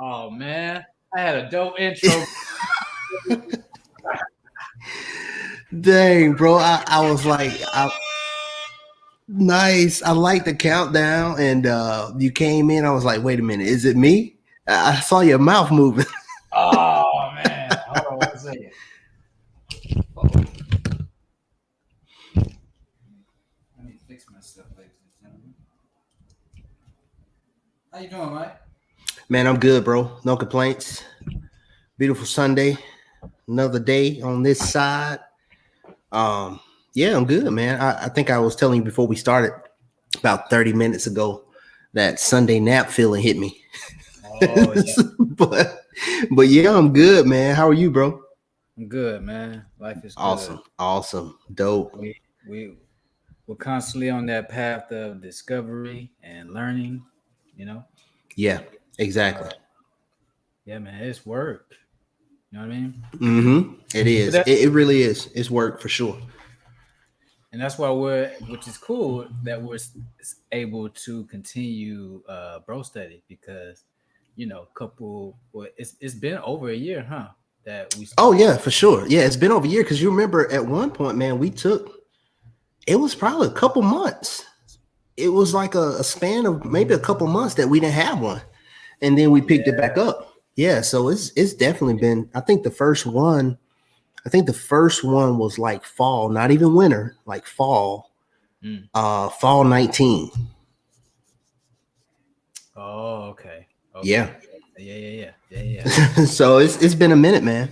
Oh man, I had a dope intro. Dang, bro. I was like, nice. I like the countdown, and you came in. I was like, wait a minute, is it me? I saw your mouth moving. Oh man, hold on one second. Let me fix myself, ladies and gentlemen. How you doing, Mike? Man, I'm good, bro. No complaints. Beautiful Sunday. Another day on this side. Yeah, I'm good, man. I think I was telling you before we started about 30 minutes ago that Sunday nap feeling hit me. Oh yeah, but yeah, I'm good, man. How are you, bro? I'm good, man. Life is good. Awesome, dope. We we're constantly on that path of discovery and learning. You know, Yeah, exactly. uh, yeah, man, it's work. You know what I mean? It But is. that It really is. It's work for sure. and that's why which is cool that able to continue bro study because couple well it's been over a year, huh? That we Oh started. yeah, for sure. Yeah, it's been over a year because you remember at one point, man, we took it was probably a couple months. It was like a span of maybe a couple months that we didn't have one, and then we picked it back Yeah. up. Yeah, so it's definitely been. I think the first one. I think the first one was like fall, not even winter, like fall. Mm. Fall 19. Oh, okay. Yeah. Okay. Yeah. So it's been a minute, man.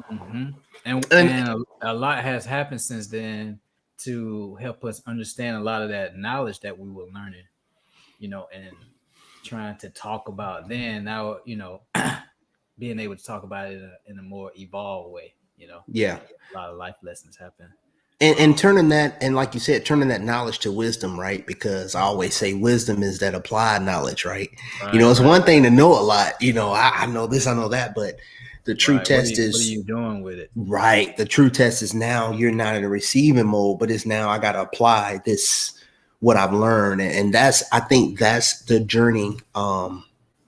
Hmm. and And and a lot has happened since then to help us understand a lot of that knowledge that we were learning, and trying to talk about then now, being able to talk about it in a more evolved way. yeah. A lot of life lessons happen. And turning that, and like you said, turning that knowledge to wisdom, right? Because I always say wisdom is that applied knowledge, right? Right, It's right, one thing to know a lot, I know this, I know that, but the true right. What are test you What are is you doing with it? right. The true test is now you're not in a receiving mode, but it's now I got to apply this, what I've learned. And that's, I think that's the journey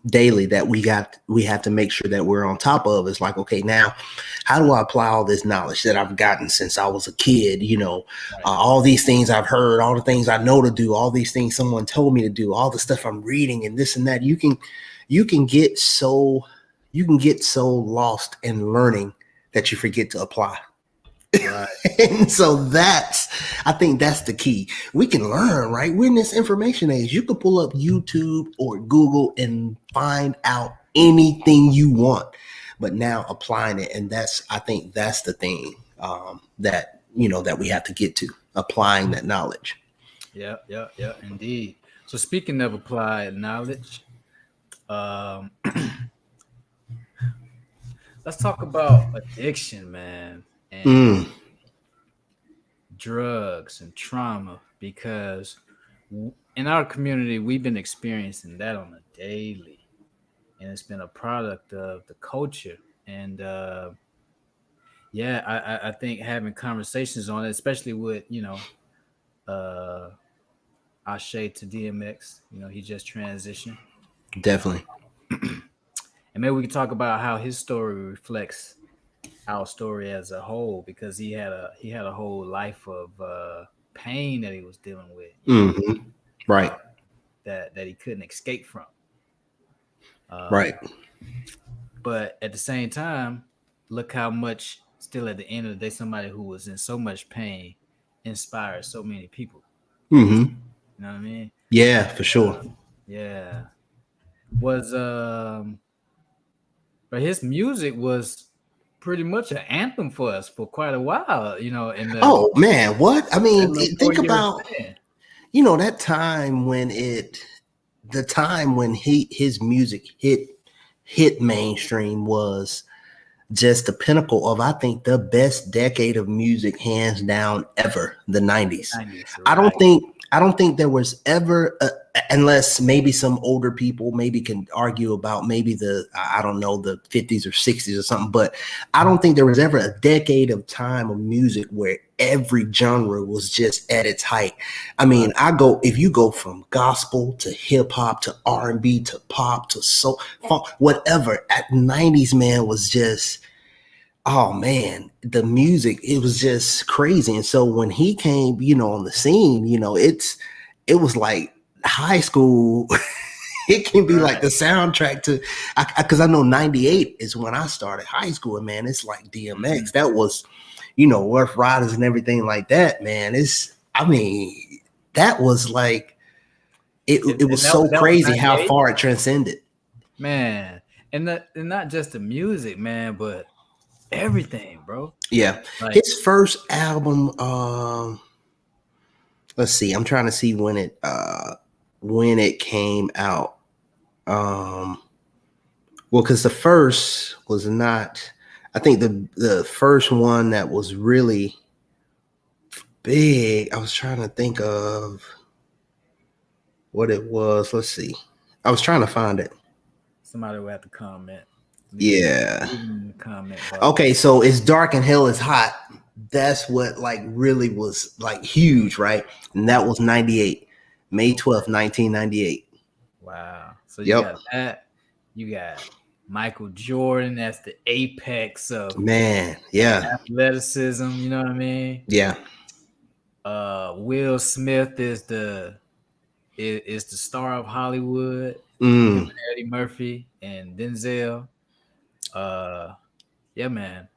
daily that we have to make sure that we're on top of. Is like, okay, now how do I apply all this knowledge that I've gotten since I was a kid? Right. All these things I've heard, all the things I know to do, all these things someone told me to do, all the stuff I'm reading and this and that. You can get so lost in learning that you forget to apply. Right. And so I think that's the key. We can learn, right? We're in this information age. You can pull up YouTube or Google and find out anything you want, but now applying it. And I think that's the thing that we have to get to, applying that knowledge. Yeah. Indeed. So speaking of applied knowledge, um, let's talk about addiction, man, and Mm, drugs and trauma because in our community we've been experiencing that on a daily, and it's been a product of the culture. And yeah, I think having conversations on it, especially with uh Ashe to DMX, he just transitioned. definitely. And maybe we can talk about how his story reflects our story as a whole, because he had a whole life of pain that he was dealing with, Right. that he couldn't escape from. Right. Um, but at the same time, look how much still at the end of the day, somebody who was in so much pain inspired so many people. hmm You know what I mean? Yeah, for sure. Yeah. Was But his music was pretty much an anthem for us for quite a while, in Oh man, what? I that mean, little think 4 year about span. that time when the time when his music hit mainstream was just the pinnacle of, I think, the best decade of music, hands down, ever. The 90s. 90s, I don't right? think I don't think there was ever unless maybe some older people maybe can argue about maybe I don't know, the 50s or 60s or something, but I don't think there was ever a decade of time of music where every genre was just at its height. I mean, if you go from gospel to hip hop to R&B to pop to soul, funk, whatever, at 90s, man, was just, oh man, the music, it was just crazy. And so when he came, on the scene, it was like high school. It can be like the soundtrack to, because I know 98 is when I started high school, and man, it's like DMX. That was, Rough Riders and everything like that, man. That was like, it was so crazy how far it transcended. Man, and not just the music, man, but everything, bro. Yeah. Like, his first album, let's see, I'm trying to see when it came out. Well, because the first was not, I think the first one that was really big, I was trying to think of what it was. Let's see. I was trying to find it. Somebody will have to comment. Yeah. Comment. Okay, so It's Dark and Hell is Hot. That's what like really was like huge, right? And that was 98, May 12th, 1998. Wow. So you got that. You got Michael Jordan. That's the apex of athleticism. You know what I mean? Yeah. Will Smith is the star of Hollywood. Eddie Murphy and Denzel. Yeah, man.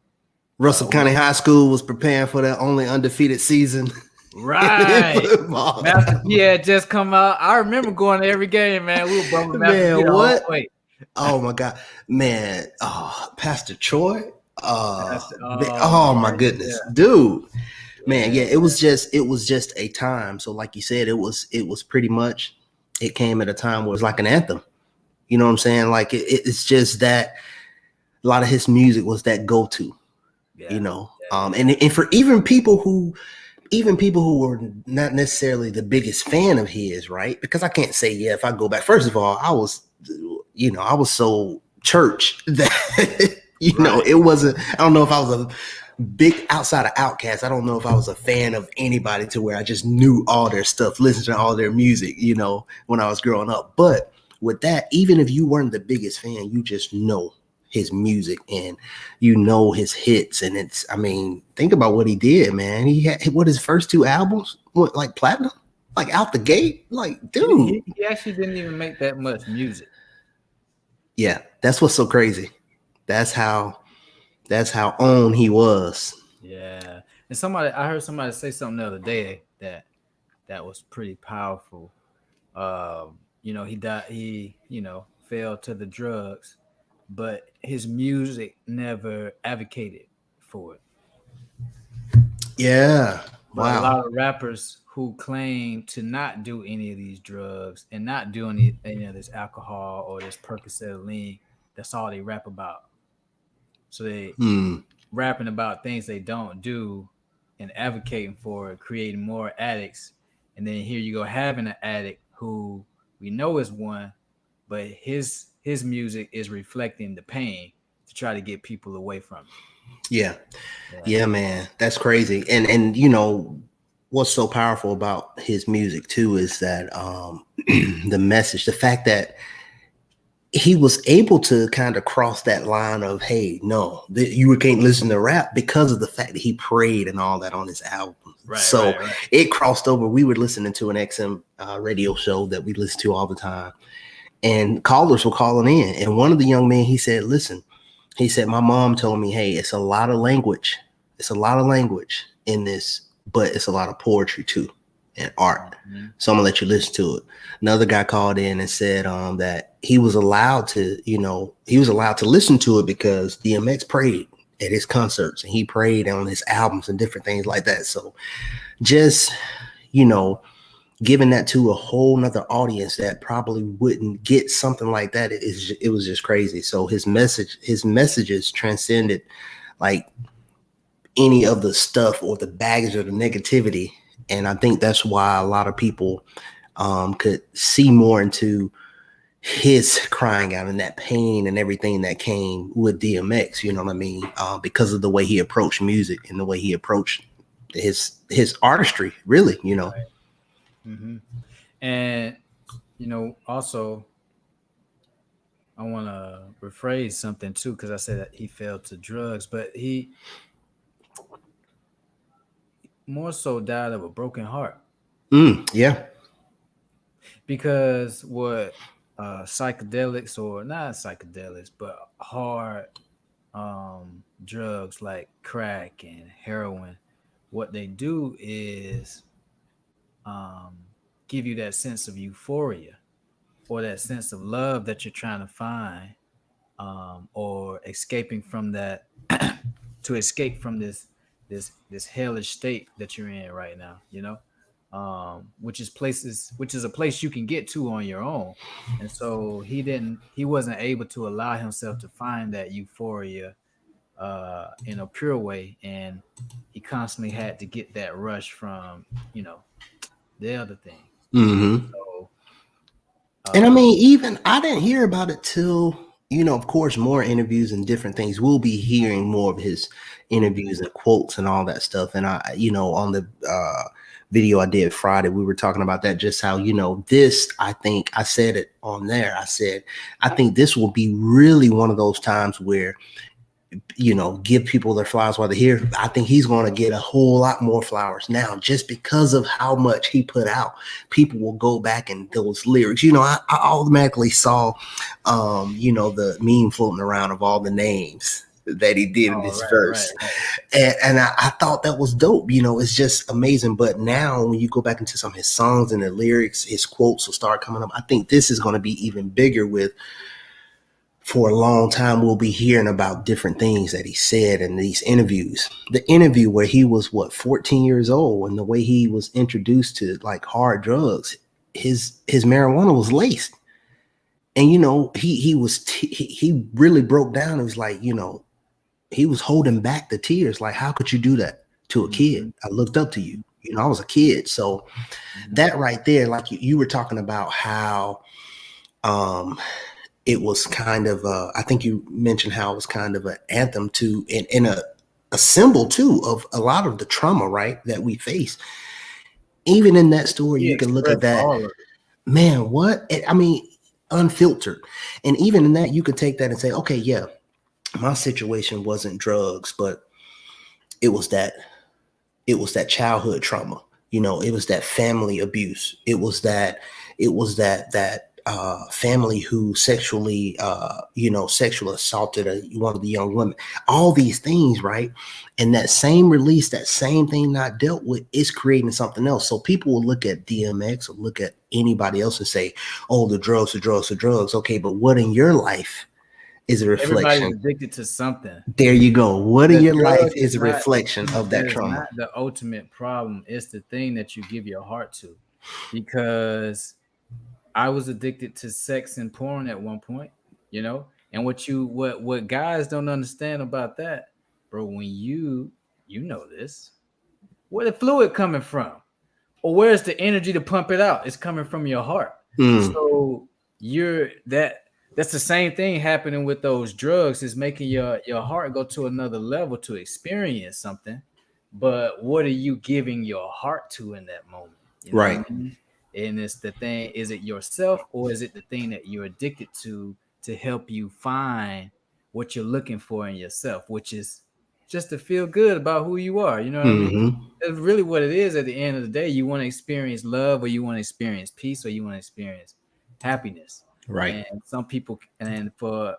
Russell County High School was preparing for their only undefeated season. Right. Master P had just come out. I remember going to every game, man. We were bumping Master P. What? Oh my God, man. Oh, Pastor Troy. My goodness, dude. Man, yeah, it was just a time. So like you said, it was pretty much, it came at a time where it was like an anthem. You know what I'm saying? Like it's just that a lot of his music was that go-to, and for even people who were not necessarily the biggest fan of his, right? Because I can't say, if I go back, first of all, I was so church that, it wasn't, I don't know if I was a big outside of Outkast. I don't know if I was a fan of anybody to where I just knew all their stuff, listened to all their music, when I was growing up. But with that, even if you weren't the biggest fan, you just know his music and his hits. And think about what he did, man. He had his first 2 albums went like platinum, like out the gate. Like, dude, he actually didn't even make that much music. Yeah, that's what's so crazy. That's how on he was. Yeah. And I heard somebody say something the other day that was pretty powerful. He died, he fell to the drugs, but his music never advocated for it. Yeah. Wow. A lot of rappers who claim to not do any of these drugs and not do any of this alcohol or this Percocet or lean, that's all they rap about. So they rapping about things they don't do and advocating for it, creating more addicts. And then here you go having an addict who we know is one, but his music is reflecting the pain to try to get people away from it. Yeah, man, that's crazy. And what's so powerful about his music too is that the message, the fact that he was able to kind of cross that line of, hey, no, you can't listen to rap, because of the fact that he prayed and all that on his album. Right. It crossed over. We were listening to an XM radio show that we listen to all the time, and callers were calling in. And one of the young men, he said, listen, he said, my mom told me, hey, it's a lot of language. It's a lot of language in this, but it's a lot of poetry too and art. Mm-hmm. So I'm gonna let you listen to it. Another guy called in and said that he was allowed to listen to it because DMX prayed at his concerts and he prayed on his albums and different things like that. So just, giving that to a whole nother audience that probably wouldn't get something like that, it was just crazy. So his messages transcended like any of the stuff or the baggage or the negativity. And I think that's why a lot of people could see more into his crying out and that pain and everything that came with DMX, you know what I mean? Because of the way he approached music and the way he approached his artistry, really, you know. Mm-hmm. And also I want to rephrase something too, because I said that he fell to drugs, but he more so died of a broken heart. Yeah. Because what psychedelics, or not psychedelics, but hard drugs like crack and heroin, what they do is um, give you that sense of euphoria or that sense of love that you're trying to find, or escaping from that to escape from this hellish state that you're in right now, which is a place you can get to on your own. And so he wasn't able to allow himself to find that euphoria in a pure way, and he constantly had to get that rush from the other thing. Mm-hmm. So And I mean, even I didn't hear about it till, of course, more interviews and different things. We'll be hearing more of his interviews and quotes and all that stuff. And on the video I did Friday, we were talking about that, just how, this, I think I said it on there. I said, I think this will be really one of those times where, give people their flowers while they're here. I think he's going to get a whole lot more flowers now, just because of how much he put out. People will go back and those lyrics. I automatically saw, the meme floating around of all the names that he did in this verse. Right. And I thought that was dope. It's just amazing. But now when you go back into some of his songs and the lyrics, his quotes will start coming up. I think this is going to be even bigger for a long time. We'll be hearing about different things that he said in these interviews. The interview where he was 14 years old, and the way he was introduced to like hard drugs, his marijuana was laced. And he really broke down. It was like, he was holding back the tears. Like, how could you do that to a kid? I looked up to you. I was a kid. So that right there, like you were talking about how it was kind of I think you mentioned how it was kind of an anthem to and a symbol too of a lot of the trauma, right, that we face. Even in that story, you can look at that, man, what I mean, unfiltered. And even in that, you could take that and say, okay, yeah, my situation wasn't drugs, but it was that childhood trauma. It was that family abuse. It was that family who sexually assaulted one of the young women. All these things, right? And that same release, that same thing not dealt with, is creating something else. So people will look at DMX or look at anybody else and say, "Oh, the drugs, the drugs, the drugs." Okay, but what in your life is a reflection? Everybody's addicted to something. There you go. What in your life is a reflection of that trauma? Not the ultimate problem. It's the thing that you give your heart to. Because I was addicted to sex and porn at one point, and what guys don't understand about that, bro, when you this, where the fluid coming from, or where's the energy to pump it out? It's coming from your heart. So that's the same thing happening with those drugs. Is making your heart go to another level to experience something. But what are you giving your heart to in that moment? Right. What I mean? And it's the thing, is it yourself, or is it the thing that you're addicted to help you find what you're looking for in yourself, which is just to feel good about who you are. You know what I mean? That's really what it is at the end of the day. You want to experience love, or you want to experience peace, or you want to experience happiness. Right. And some people, and for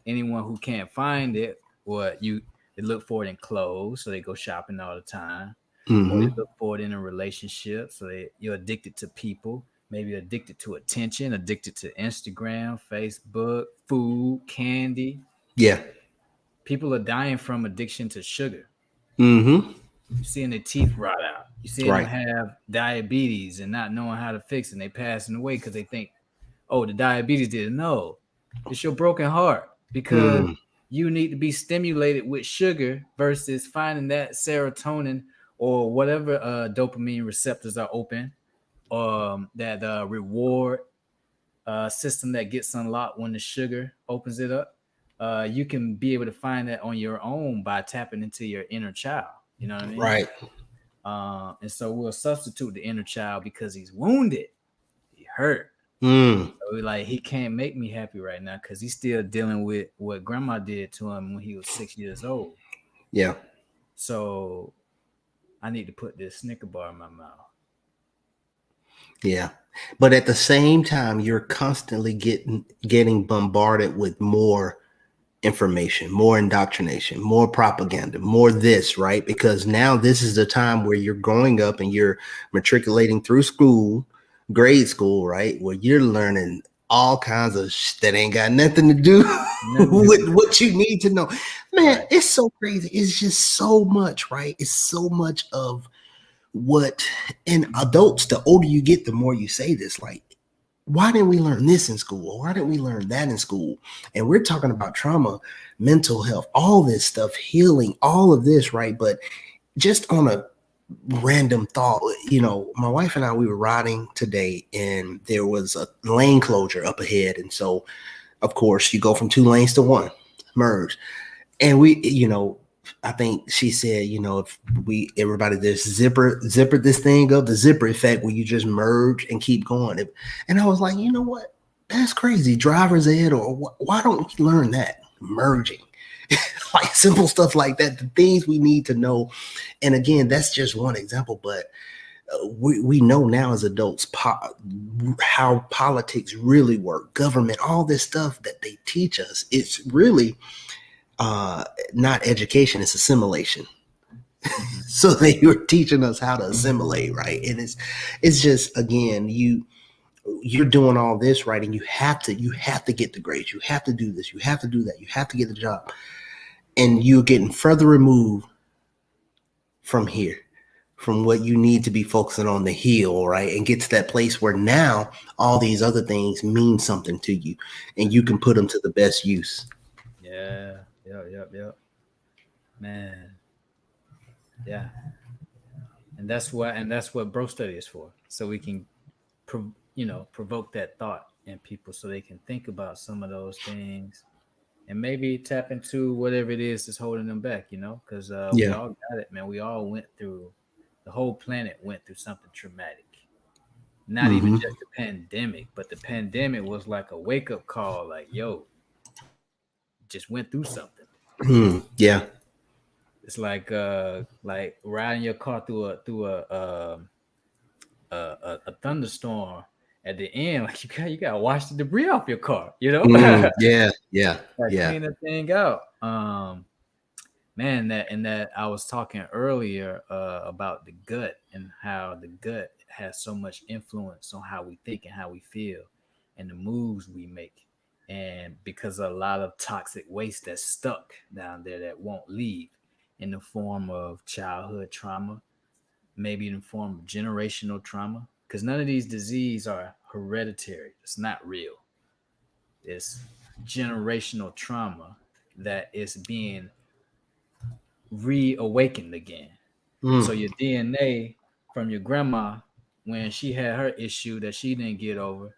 anyone who can't find it, they look for it in clothes, so they go shopping all the time. Or you look for it in a relationship, so you're addicted to people, maybe addicted to attention, addicted to Instagram, Facebook, food, candy. Yeah. People are dying from addiction to sugar. You're seeing their teeth rot out. You see them have diabetes and not knowing how to fix it, and they passing away because they think, oh, the diabetes didn't know. It's your broken heart, because you need to be stimulated with sugar versus finding that serotonin or whatever dopamine receptors are open, that reward system that gets unlocked when the sugar opens it up. You can be able to find that on your own by tapping into your inner child. You know what I mean? Right. And so we'll substitute the inner child because he's wounded, he hurt. Mm, So we like he can't make me happy right now because he's still dealing with what grandma did to him when he was 6 years old. yeah. So I need to put this Snicker bar in my mouth. Yeah. But at the same time, you're constantly getting bombarded with more information, more indoctrination, more propaganda, more this, right? Because now this is the time where you're growing up and you're matriculating through school, grade school, right? Where you're learning all kinds of that ain't got nothing to do with what you need to know. Man, Right. it's so crazy. It's just so much, right? It's so much of what, and adults, the older you get, the more you say this, like, why didn't we learn this in school? Why didn't we learn that in school? And we're talking about trauma, mental health, all this stuff, healing, all of this, right? But just on a random thought, my wife and I, we were riding today and there was a lane closure up ahead. And so, of course, you go from 2 lanes to one, merge. And we, I think she said, if everybody just zipper this thing up, the zipper effect where you just merge and keep going. And I was like, you know what? That's crazy. Driver's ed, or why don't we learn that? Merging. Like simple stuff like that, the things we need to know. And again, that's just one example, but we know now as adults how politics really work, government, all this stuff that they teach us. It's really not education, it's assimilation. So they were teaching us how to assimilate, right? And it's just, again, you're doing all this, right? And you have to get the grades, you have to do this, you have to do that, you have to get the job, and you're getting further removed from here, from what you need to be focusing on, the heal, right? And get to that place where now all these other things mean something to you and you can put them to the best use. Yeah. Yep. Man. Yeah. And that's what bro study is for. So we can provoke that thought in people so they can think about some of those things and maybe tap into whatever it is that's holding them back, because we Yeah. all got it, man. We all the whole planet went through something traumatic. Not even Mm-hmm. just the pandemic, but the pandemic was like a wake up call, like, yo, just went through something. Yeah. It's like riding your car through a thunderstorm. At the end, like you gotta wash the debris off your car, Yeah. like Yeah. clean the thing out. Man, that I was talking earlier about the gut and how the gut has so much influence on how we think and how we feel and the moves we make. And because a lot of toxic waste that's stuck down there that won't leave in the form of childhood trauma, maybe in the form of generational trauma, because none of these diseases are hereditary. It's not real. It's generational trauma that is being reawakened again. So your DNA from your grandma, when she had her issue that she didn't get over,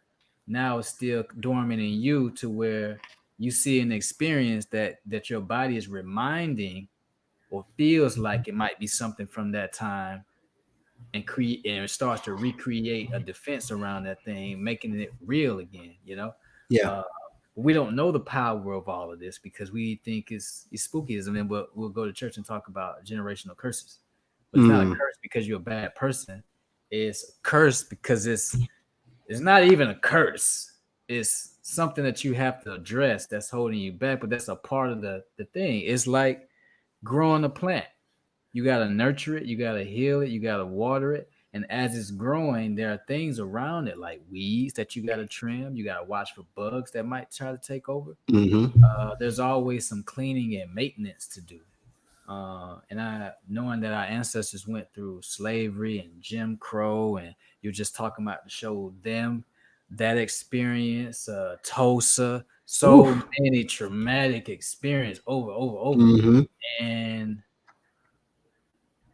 now it's still dormant in you, to where you see an experience that your body is reminding or feels like it might be something from that time, and it starts to recreate a defense around that thing, making it real again. Yeah. Uh, we don't know the power of all of this because we think it's spookism, and we'll go to church and talk about generational curses. But it's not a curse because you're a bad person. It's a curse because it's not even a curse. It's something that you have to address that's holding you back, but that's a part of the thing. It's like growing a plant. You got to nurture it, you got to heal it, you got to water it. And as it's growing, there are things around it like weeds that you got to trim. You got to watch for bugs that might try to take over. There's always some cleaning and maintenance to do. And knowing that our ancestors went through slavery and Jim Crow, and you're just talking about to show them that experience, Tulsa, so many traumatic experience over, and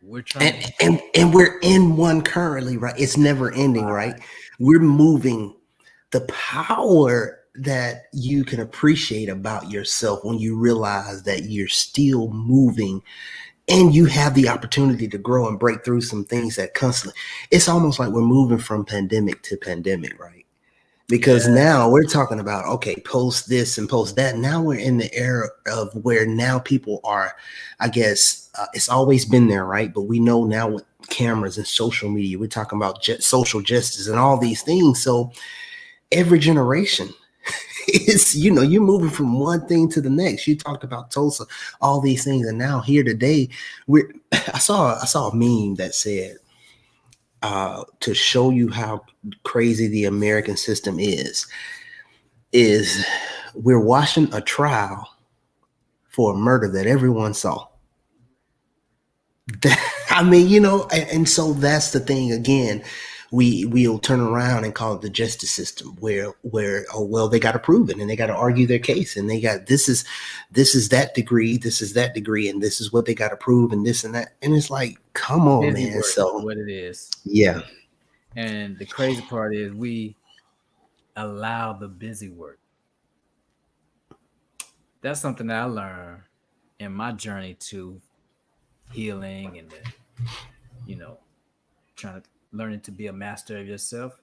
we're trying to. And we're in one currently, right? It's never ending, right? We're moving. The power that you can appreciate about yourself when you realize that you're still moving and you have the opportunity to grow and break through some things that constantly. It's almost like we're moving from pandemic to pandemic, right? Because Yeah. now we're talking about, okay, post this and post that. Now we're in the era of where now people are, I guess, it's always been there, right? But we know now with cameras and social media, we're talking about social justice and all these things. So every generation is, you're moving from one thing to the next. You talked about Tulsa, all these things, and now here today, we're. I saw a meme that said, to show you how crazy the American system is we're watching a trial for a murder that everyone saw. I mean, and so that's the thing again. We'll turn around and call it the justice system where oh well, they got to prove it and they got to argue their case and they got this is that degree, and this is what they got to prove and this and that, and it's like, come on, Busy man. work So is what it is. yeah. And the crazy part is we allow the busy work. That's something that I learned in my journey to healing and trying to learning to be a master of yourself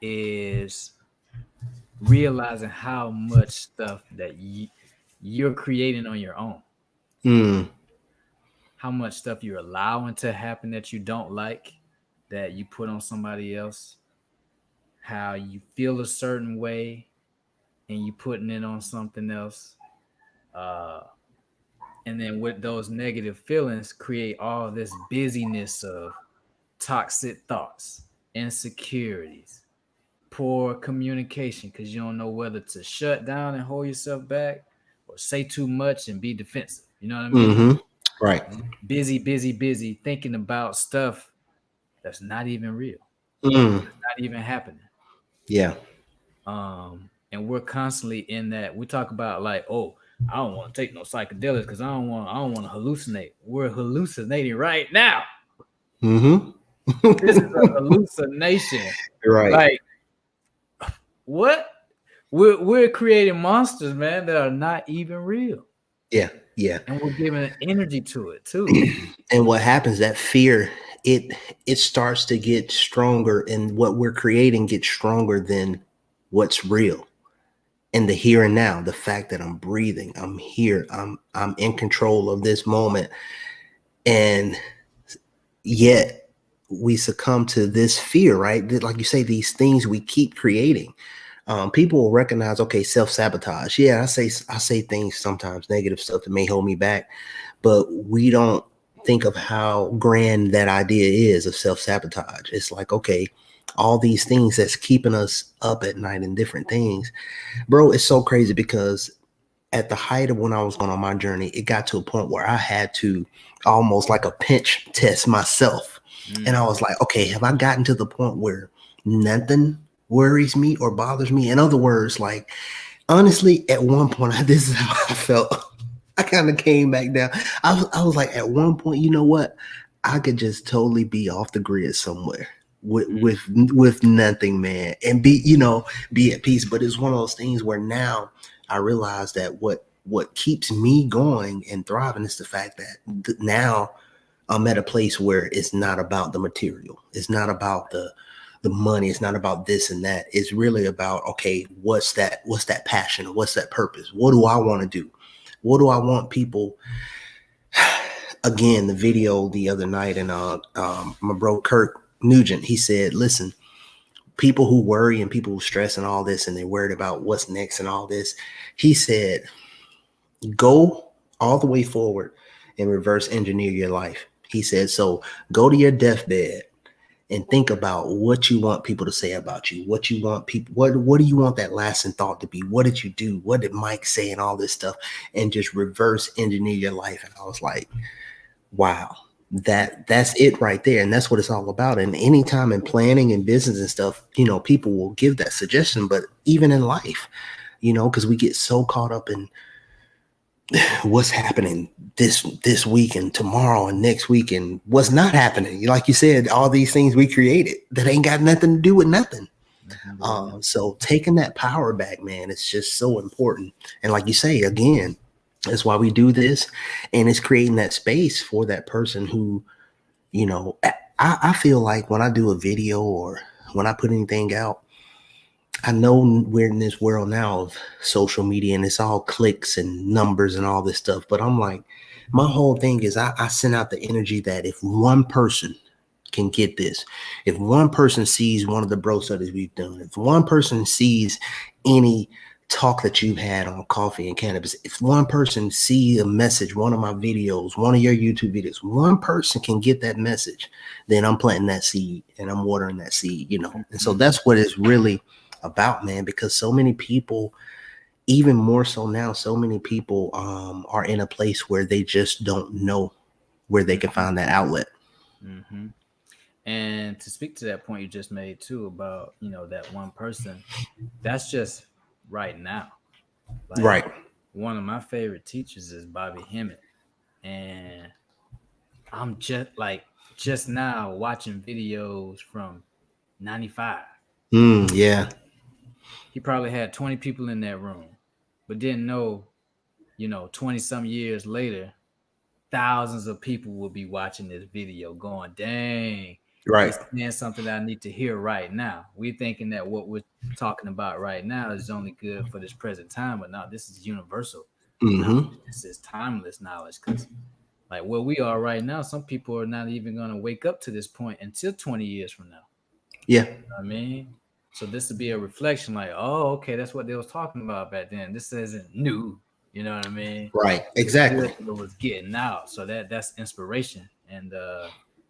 is realizing how much stuff that you're creating on your own. Mm. How much stuff you're allowing to happen that you don't like, that you put on somebody else. How you feel a certain way and you putting it on something else. And then with those negative feelings create all this busyness of toxic thoughts, insecurities, poor communication because you don't know whether to shut down and hold yourself back or say too much and be defensive. You know what I mean? Mm-hmm. Right. Busy thinking about stuff that's not even real, Mm. not even happening. Yeah. And we're constantly in that. We talk about like, oh, I don't want to take no psychedelics because I don't want to hallucinate. We're hallucinating right now. Mm-hmm. This is a hallucination. Right. Like what? We're creating monsters, man, that are not even real. Yeah. Yeah. And we're giving energy to it too. And what happens, that fear, it starts to get stronger, and what we're creating gets stronger than what's real. And the here and now, the fact that I'm breathing, I'm here, I'm in control of this moment. And yet we succumb to this fear, right? Like you say, these things we keep creating. People will recognize, okay, self-sabotage. Yeah, I say things sometimes, negative stuff that may hold me back, but we don't think of how grand that idea is of self-sabotage. It's like, okay, all these things that's keeping us up at night and different things. Bro, it's so crazy because at the height of when I was going on my journey, it got to a point where I had to almost like a pinch test myself. And I was like, okay, have I gotten to the point where nothing worries me or bothers me? In other words, like, honestly, at one point, this is how I felt. I kind of came back down. I was like, at one point, you know what? I could just totally be off the grid somewhere with nothing, man, and be at peace. But it's one of those things where now I realize that what keeps me going and thriving is the fact that now I'm at a place where it's not about the material. It's not about the money. It's not about this and that. It's really about, okay, what's that passion? What's that purpose? What do I want to do? What do I want people? Again, the video the other night, and my bro Kirk Nugent, he said, listen, people who worry and people who stress and all this, and they're worried about what's next and all this, he said, go all the way forward and reverse engineer your life. He said, so go to your deathbed and think about what you want people to say about you, what you want people, what do you want that lasting thought to be? What did you do? What did Mike say? And all this stuff, and just reverse engineer your life. And I was like, wow, that's it right there. And that's what it's all about. And anytime in planning and business and stuff, people will give that suggestion, but even in life, because we get so caught up in what's happening this week and tomorrow and next week and what's not happening. Like you said, all these things we created that ain't got nothing to do with nothing. So taking that power back, man, it's just so important. And like you say, again, That's why we do this. And it's creating that space for that person who, you know, I feel like when I do a video or when I put anything out, I know we're in this world now of social media and it's all clicks and numbers and all this stuff. But I'm like, my whole thing is I send out the energy that if one person can get this, if one person sees one of the bro studies we've done, if one person sees any talk that you've had on coffee and cannabis, if one person see a message, one of my videos, one of your YouTube videos, one person can get that message, then I'm planting that seed and I'm watering that seed, you know. And so that's what it's really about, man, because so many people, even more so now, so many people are in a place where they just don't know where they can find that outlet. Mm-hmm. And to speak to that point you just made too about, you know, that one person, that's just right now. Like, Right. one of my favorite teachers is Bobby Hemmett, and I'm just now watching videos from 95. Yeah. He probably had 20 people in that room, but didn't know, you know, 20 some years later, thousands of people will be watching this video going, dang, Right. he's saying something that I need to hear right now. We're thinking that what we're talking about right now is only good for this present time, but no, this is universal knowledge. Mm-hmm. This is timeless knowledge. Because like where we are right now, some people are not even going to wake up to this point until 20 years from now. Yeah. You know what I mean? So this would be a reflection like, oh, okay, that's what they was talking about back then. This isn't new. You know what I mean? Right. It's Exactly. good that it was getting out. So that's inspiration. And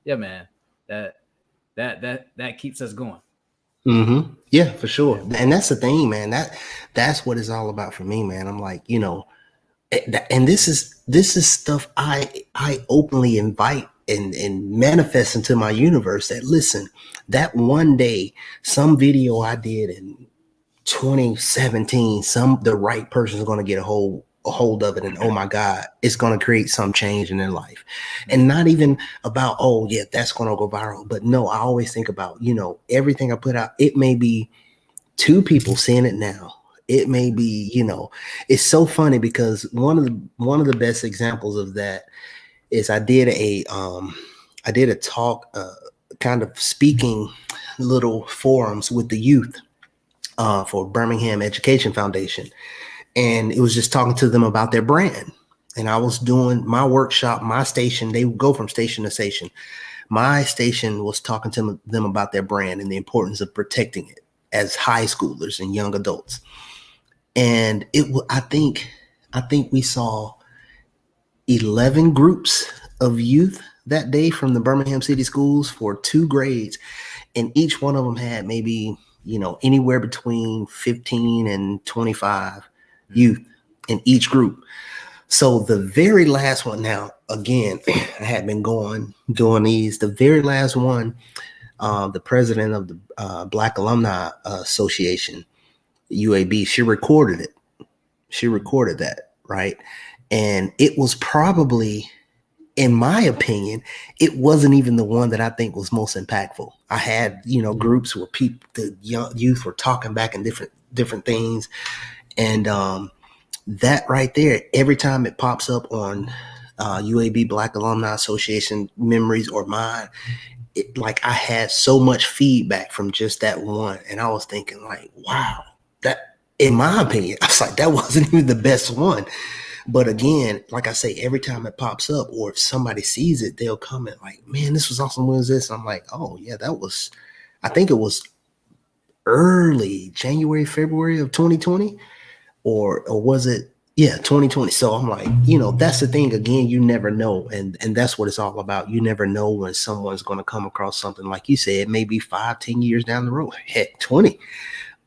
yeah, man, that keeps us going. Mm-hmm. Yeah, for sure. And that's the thing, man. That's what it's all about for me, man. I'm like, you know, and this is stuff I openly invite and manifest into my universe. That listen, that one day, some video I did in 2017, the right person is going to get a hold of it, and oh my God, it's going to create some change in their life. And not even about, oh yeah, that's going to go viral, but no, I always think about, you know, everything I put out, it may be 2 people seeing it now. It may be, you know, it's so funny because one of the best examples of that is I did a talk, kind of speaking little forums with the youth for Birmingham Education Foundation, and it was just talking to them about their brand. And I was doing my workshop, my station. They would go from station to station. My station was talking to them about their brand and the importance of protecting it as high schoolers and young adults. And I think we saw 11 groups of youth that day from the Birmingham City Schools for 2 grades, and each one of them had maybe, you know, anywhere between 15 and 25 youth in each group. So the very last one, now again, I had been doing these. The very last one, the president of the Black Alumni Association, UAB, she recorded it. She recorded that, right? And it was probably, in my opinion, it wasn't even the one that I think was most impactful. I had, you know, groups where the young youth were talking back and different things. And that right there, every time it pops up on UAB Black Alumni Association memories or mine, like I had so much feedback from just that one. And I was thinking like, wow, that, in my opinion, I was like, that wasn't even the best one. But again, like I say, every time it pops up or if somebody sees it, they'll comment like, man, this was awesome. When was this? And I'm like, oh yeah, I think it was early January, February of 2020, or was it? Yeah, 2020. So I'm like, you know, that's the thing. Again, you never know. And that's what it's all about. You never know when someone's going to come across something like you said, maybe 5-10 years down the road, heck, 20.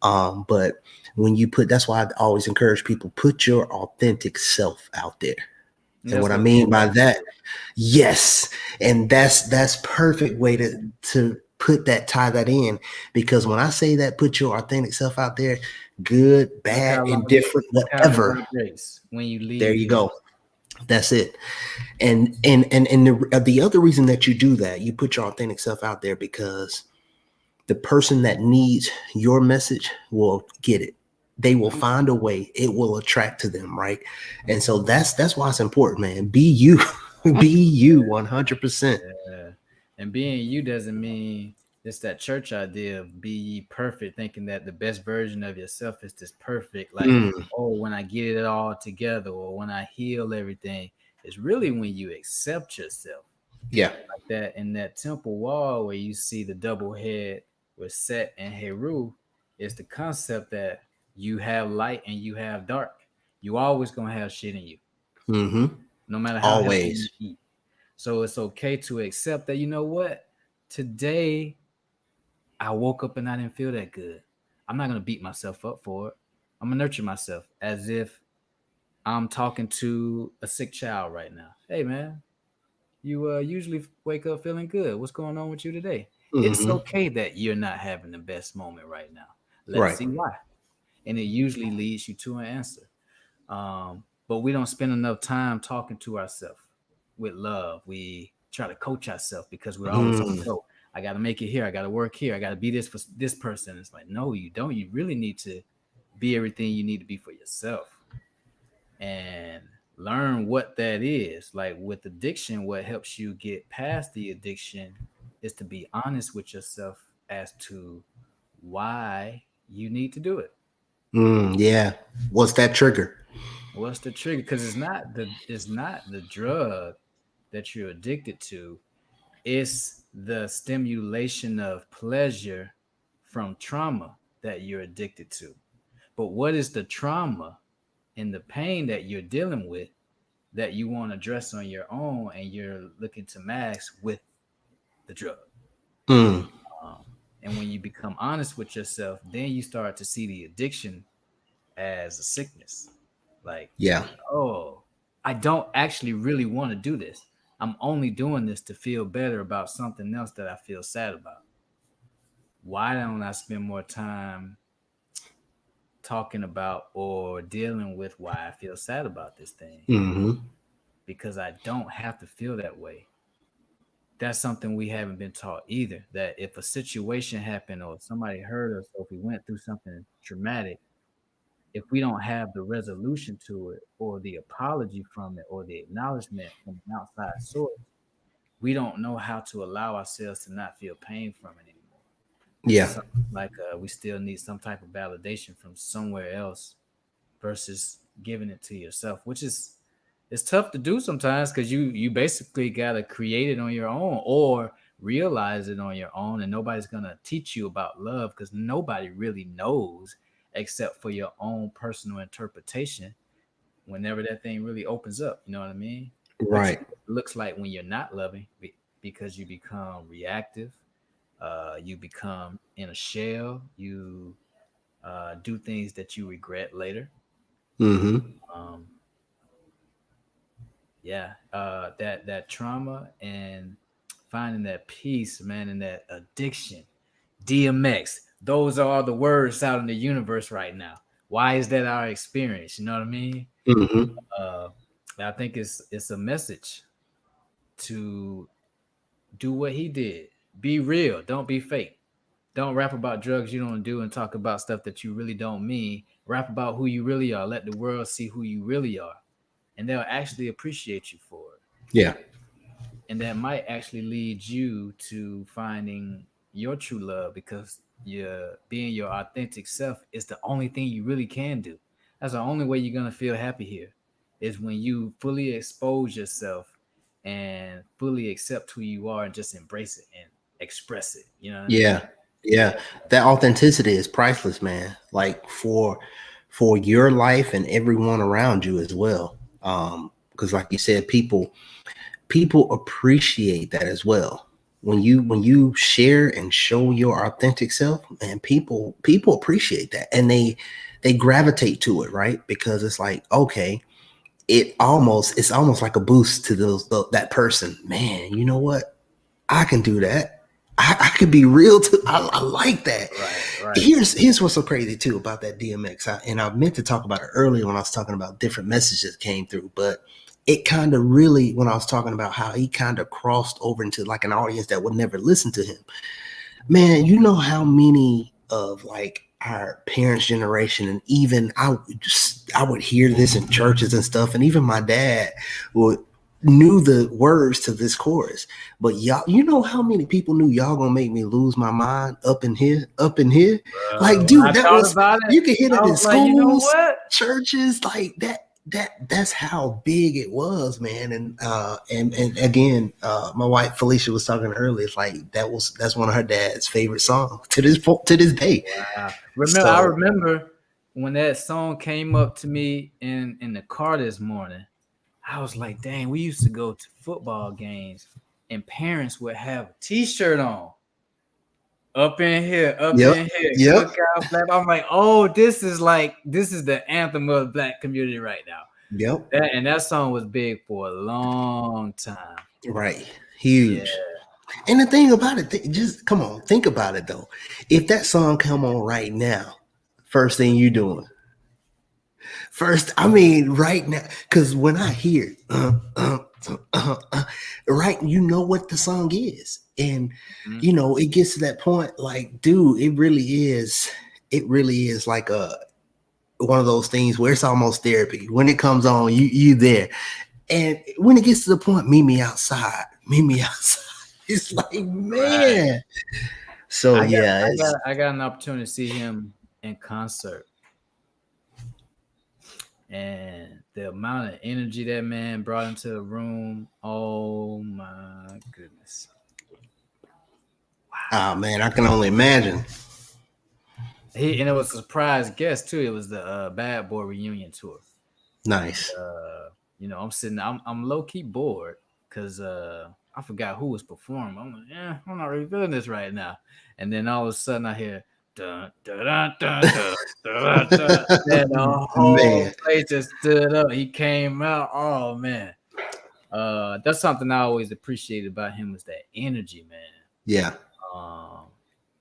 But when you that's why I always encourage people, put your authentic self out there. And what I mean by that, yes. And that's perfect way to tie that in, because when I say that, put your authentic self out there, good, bad, indifferent, whatever. When you leave, there you go. That's it. And the other reason that you do that, you put your authentic self out there, because the person that needs your message will get it. they will find a way. It will attract to them, right? And so that's why it's important, man. Be you. Be you 100%. Yeah. And being you doesn't mean it's that church idea of be ye perfect, thinking that the best version of yourself is this perfect, like, Mm, oh, when I get it all together or when I heal everything. It's really when you accept yourself. yeah. Like that in that temple wall where you see the double head with Set and Heru, is the concept that you have light and you have dark. You always gonna have shit in you, Mm-hmm. no matter how healthy you Always. eat. So it's okay to accept that, you know what? Today I woke up and I didn't feel that good. I'm not gonna beat myself up for it. I'm gonna nurture myself as if I'm talking to a sick child right now. Hey man, you usually wake up feeling good. What's going on with you today? It's Mm-hmm. okay that you're not having the best moment right now. Let's Right. see why. And it usually leads you to an answer. But we don't spend enough time talking to ourselves with love. We try to coach ourselves because we're always on Mm, the go. I got to make it here. I got to work here. I got to be this for this person. It's like, no, you don't. You really need to be everything you need to be for yourself and learn what that is. Like with addiction, what helps you get past the addiction is to be honest with yourself as to why you need to do it. yeah. What's that trigger? What's the trigger? Because it's not the drug that you're addicted to. It's the stimulation of pleasure from trauma that you're addicted to. But what is the trauma and the pain that you're dealing with that you want to address on your own and you're looking to mask with the drug? Mm, Um, and when you become honest with yourself, then you start to see the addiction as a sickness. Like, yeah. oh, I don't actually really want to do this. I'm only doing this to feel better about something else that I feel sad about. Why don't I spend more time talking about or dealing with why I feel sad about this thing? Mm-hmm. Because I don't have to feel that way. That's something we haven't been taught either. That if a situation happened or somebody hurt us or if we went through something traumatic, if we don't have the resolution to it or the apology from it or the acknowledgement from an outside source, we don't know how to allow ourselves to not feel pain from it anymore. Yeah. So, like we still need some type of validation from somewhere else versus giving it to yourself, which is it's tough to do sometimes because you basically gotta create it on your own or realize it on your own, and nobody's gonna teach you about love because nobody really knows except for your own personal interpretation whenever that thing really opens up. You know what I mean? What Right. looks like when you're not loving because you become reactive, you become in a shell, you do things that you regret later. Mm-hmm. Um, yeah, that trauma and finding that peace, man, and that addiction. DMX. Those are all the words out in the universe right now. Why is that our experience? You know what I mean? Mm-hmm. Uh, I think it's a message to do what he did. Be real. Don't be fake. Don't rap about drugs you don't do and talk about stuff that you really don't mean. Rap about who you really are. Let the world see who you really are, and they'll actually appreciate you for it. Yeah. And that might actually lead you to finding your true love because you're being your authentic self is the only thing you really can do. That's the only way you're gonna feel happy here is when you fully expose yourself and fully accept who you are and just embrace it and express it. You know what I mean? Yeah. Yeah. That authenticity is priceless, man. Like for your life and everyone around you as well. Because like you said, people appreciate that as well. When you share and show your authentic self, and people appreciate that, and they gravitate to it, right? Because it's like, okay, it's almost like a boost to that person. Man, you know what? I can do that. I could be real too. I like that. Right, right. Here's what's so crazy too about that DMX. And I meant to talk about it earlier when I was talking about different messages that came through, but it kind of really, when I was talking about how he kind of crossed over into like an audience that would never listen to him. Man, you know how many of like our parents' generation, and even I would hear this in churches and stuff, and even my dad would knew the words to this chorus. But y'all, you know how many people knew y'all gonna make me lose my mind up in here, up in here? Like, When dude, I that thought was about it, you could hear I that in was like, you know schools, what? churches, like that. That's how big it was, man. And again, my wife Felicia was talking earlier. It's like that's one of her dad's favorite songs to this day. I So remember when that song came up to me in the car this morning. I was like, dang, we used to go to football games and parents would have a t-shirt on. Up in here, yep, cookout flap. I'm like, oh, this is the anthem of the black community right now. yep, That song was big for a long time. right, Yeah. huge. And the thing about it, just come on, think about it though. If that song come on right now, first thing you doing? First, I mean, right now, because when I hear right, you know what the song is, and Mhm. you know it gets to that point. Like, dude, it really is like a one of those things where it's almost therapy. When it comes on, you there, and when it gets to the point, meet me outside. It's like, Right. man. So yeah, it's I got an opportunity to see him in concert. And the amount of energy that man brought into the room, oh my goodness. man, I can only imagine. And it was a surprise guest too. It was the Bad Boy reunion tour. Nice. I'm low key bored because I forgot who was performing. I'm like, I'm not really feeling this right now. And then all of a sudden I hear dun dun dun dun dun dun dun. And the whole Man, place just stood up. He came out. Oh man. That's something I always appreciated about him was that energy, man. yeah. Um,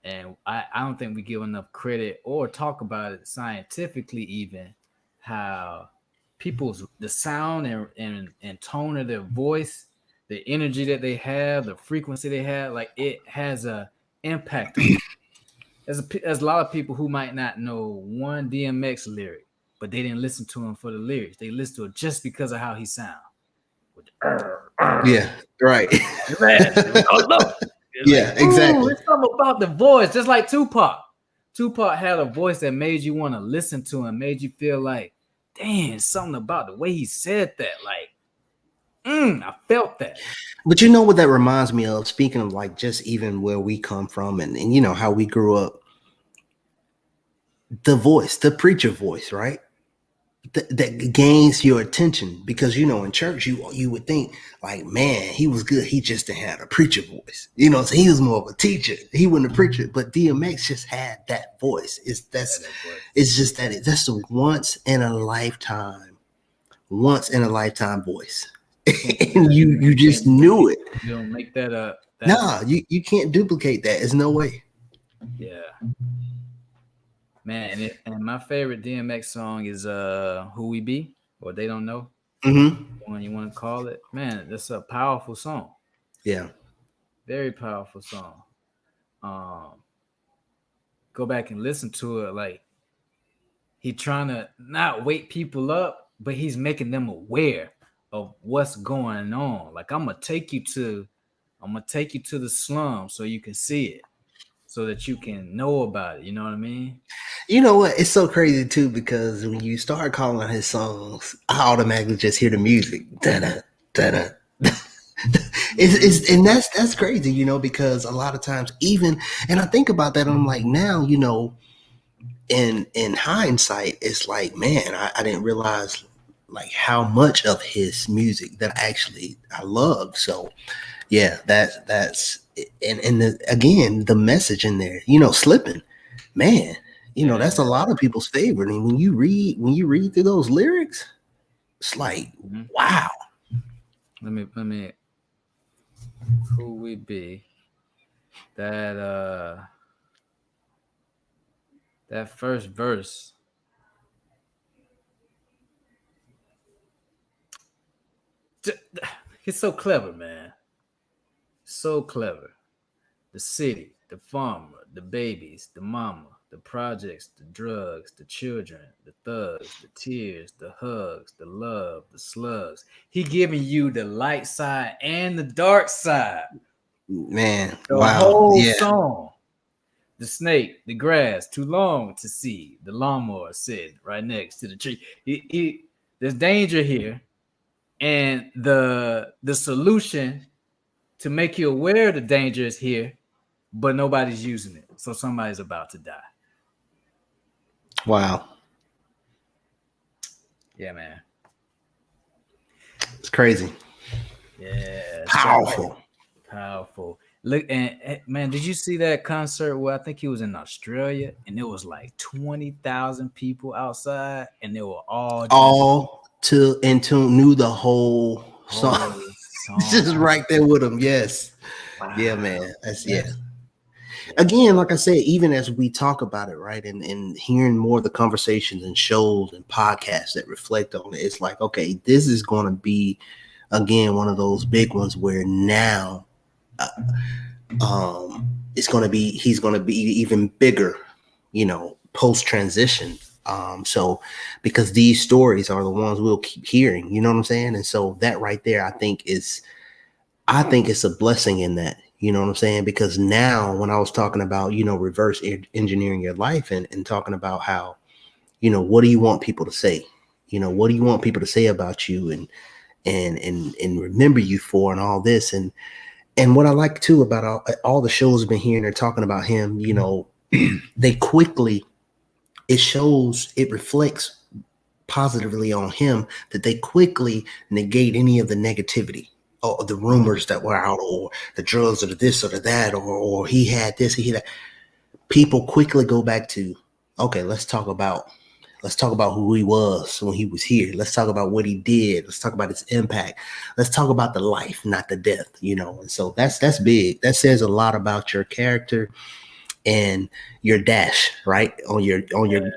and I don't think we give enough credit or talk about it scientifically, even how the sound and tone of their voice, the energy that they have, the frequency they have, like it has a impact on you. There's a lot of people who might not know one DMX lyric, but they didn't listen to him for the lyrics. They listened to it just because of how he sounds. Yeah, right. It's Yeah, like, ooh, exactly. it's something about the voice, just like Tupac. Tupac had a voice that made you want to listen to him, made you feel like, damn, something about the way he said that. Like, I felt that. But you know what that reminds me of? Speaking of like just even where we come from and you know how we grew up, the voice, the preacher voice, right? That gains your attention because you know in church you would think like, man, he was good, he just didn't have a preacher voice, you know, so he was more of a teacher, he wasn't a preacher. But DMX just had that voice. It's just that's a once in a lifetime voice. And you just knew it. You don't make that up. Nah, you can't duplicate that. There's no way. Yeah. Man, and my favorite DMX song is Who We Be, or They Don't Know. One you want to call it. Man, that's a powerful song. Yeah. Very powerful song. Go back and listen to it. Like he trying to not wake people up, but he's making them aware of what's going on. Like I'm gonna take you to the slum so you can see it, so that you can know about it. You know what I mean? You know what? It's so crazy too because when you start calling his songs, I automatically just hear the music. Da-da, da-da. It's and that's crazy, you know, because a lot of times even and I think about that, and I'm like, now, you know, in hindsight, it's like, man, I didn't realize like how much of his music that I love. So yeah, that's and again the message in there, you know, slipping, man, you know, that's a lot of people's favorite. And when you read through those lyrics, it's like, wow. Let me Who We Be. That first verse. He's so clever, man. So clever. The city, the farmer, the babies, the mama, the projects, the drugs, the children, the thugs, the tears, the hugs, the love, the slugs. He giving you the light side and the dark side. Man, The wow. whole Yeah. song. The snake, the grass, too long to see. The lawnmower sitting right next to the tree. There's danger here, and the solution to make you aware the danger is here, but nobody's using it, so somebody's about to die. Wow. Yeah, man. It's crazy. Yeah, Powerful. powerful. Look, and man, did you see that concert where I think he was in Australia, and there was like 20,000 people outside, and they were all in tune, knew the whole song. song. Just right there with him. Yes. Wow. Yeah, man. That's yeah. Again, like I said, even as we talk about it, right, and hearing more of the conversations and shows and podcasts that reflect on it, it's like, okay, this is going to be, again, one of those big ones where now he's going to be even bigger, post transition. So because these stories are the ones we'll keep hearing, you know what I'm saying? And so that right there, I think it's a blessing in that, you know what I'm saying? Because now when I was talking about, reverse engineering your life and talking about how, what do you want people to say? What do you want people to say about you and remember you for and all this. And what I like too about all the shows I've been hearing, they're talking about him, they quickly, it reflects positively on him that they quickly negate any of the negativity or the rumors that were out or the drugs or the this or the that or he had this, he had that. People quickly go back to, okay, let's talk about who he was when he was here. Let's talk about what he did. Let's talk about his impact. Let's talk about the life, not the death, And so that's big. That says a lot about your character and your dash, right? On your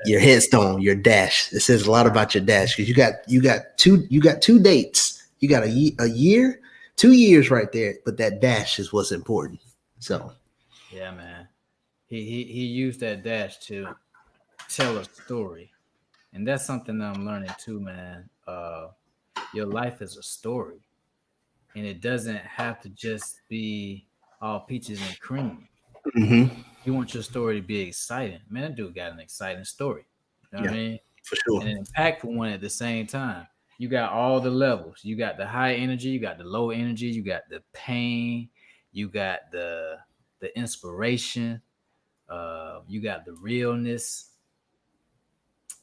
headstone, your dash. It says a lot about your dash because you got two dates. You got a year, 2 years right there, but that dash is what's important. So yeah, man. He used that dash to tell a story. And that's something that I'm learning too, man. Your life is a story, and it doesn't have to just be all peaches and cream. Mm-hmm. You want your story to be exciting, man. That dude got an exciting story. You know what I mean? For sure. And an impactful one at the same time. You got all the levels. You got the high energy. You got the low energy. You got the pain. You got the inspiration. You got the realness.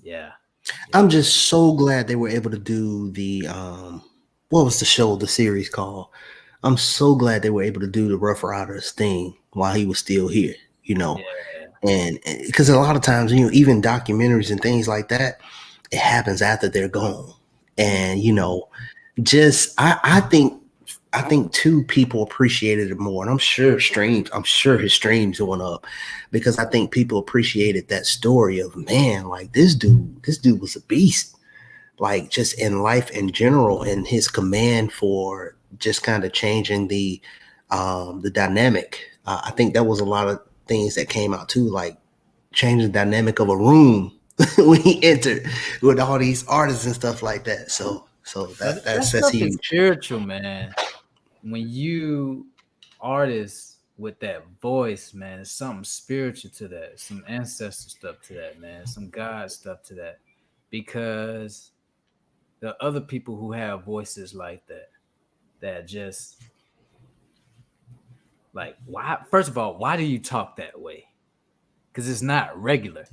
Yeah. I'm just so glad they were able to do the what was the series called? I'm so glad they were able to do the Rough Riders thing while he was still here, and because a lot of times, even documentaries and things like that, it happens after they're gone. And I think too, people appreciated it more, and I'm sure his streams went up because I think people appreciated that story of, man, like this dude was a beast, like just in life in general, and his command for just kind of changing the dynamic. I think that was a lot of things that came out too, like changing the dynamic of a room when he entered with all these artists and stuff like that. So that's huge. Spiritual, man. When you artists with that voice, man, it's something spiritual to that, some ancestor stuff to that, man, some God stuff to that, because the other people who have voices like that just like, why? First of all, why do you talk that way? Because it's not regular.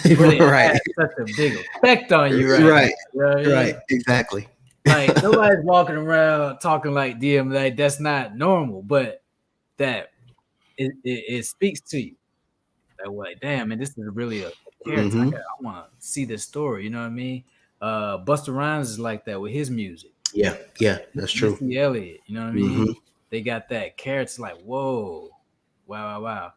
Right. Such a big effect on you, right? Right. Exactly. Like nobody's walking around talking like DM, like that's not normal, but that it speaks to you. That way, damn, man, this is really a character. Mm-hmm. I want to see this story. You know what I mean? Busta Rhymes is like that with his music. Yeah, that's true. Missy Elliott, you know what I mean? Mm-hmm. They got that character like, whoa, wow.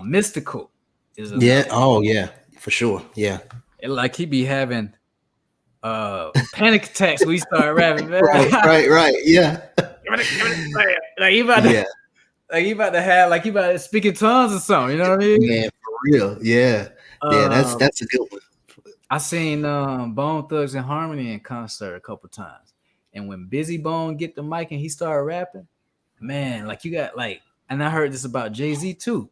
Mystical is oh yeah, for sure. Yeah. Like he be having panic attacks when he start rapping, man. right. Yeah. Like he about to, Like you about to speak in tongues or something. You know what I mean? Man, for real. Yeah. Yeah, Um, that's a good one. I seen Bone Thugs and Harmony in concert a couple times, and when Busy Bone get the mic and he started rapping, man, like you got like, and I heard this about Jay-Z too.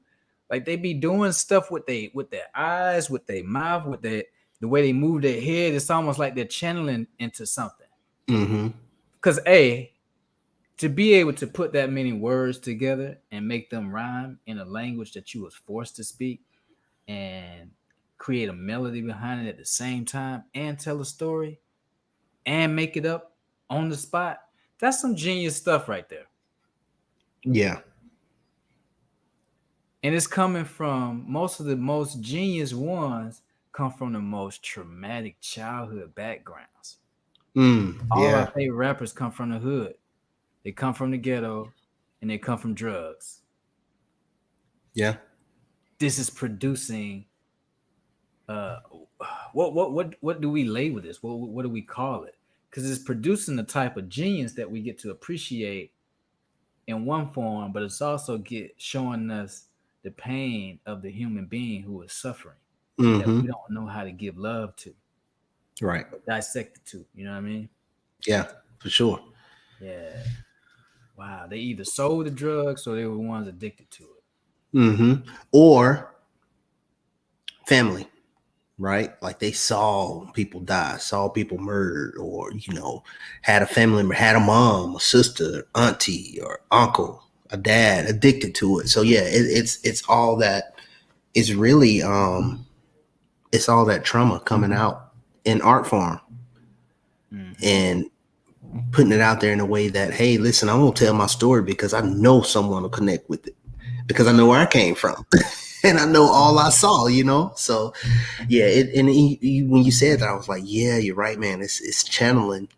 Like they be doing stuff with their eyes, with their mouth, with the way they move their head. It's almost like they're channeling into something. Mm-hmm. Cause to be able to put that many words together and make them rhyme in a language that you was forced to speak and create a melody behind it at the same time and tell a story and make it up on the spot. That's some genius stuff right there. Yeah. And it's coming from most of the most genius ones come from the most traumatic childhood backgrounds. All our Yeah. favorite rappers come from the hood. They come from the ghetto and they come from drugs. Yeah. This is producing uh what do we label this? What do we call it? Because it's producing the type of genius that we get to appreciate in one form, but it's also showing us the pain of the human being who is suffering that we Mm-hmm. don't know how to give love to, Right. dissect it to. You know what I mean? Yeah, for sure. Yeah. Wow. They either sold the drugs or they were ones addicted to it. Mm-hmm. Or family, right? Like they saw people die, saw people murdered, or had a family member, had a mom, a sister, auntie, or uncle, a dad addicted to it. So yeah, it's all that. It's really it's all that trauma coming out in art form Mm-hmm. and putting it out there in a way that, hey, listen, I'm gonna tell my story because I know someone will connect with it because I know where I came from. And I know all I saw. So yeah, when you said that, I was like, yeah, you're right, man. It's channeling.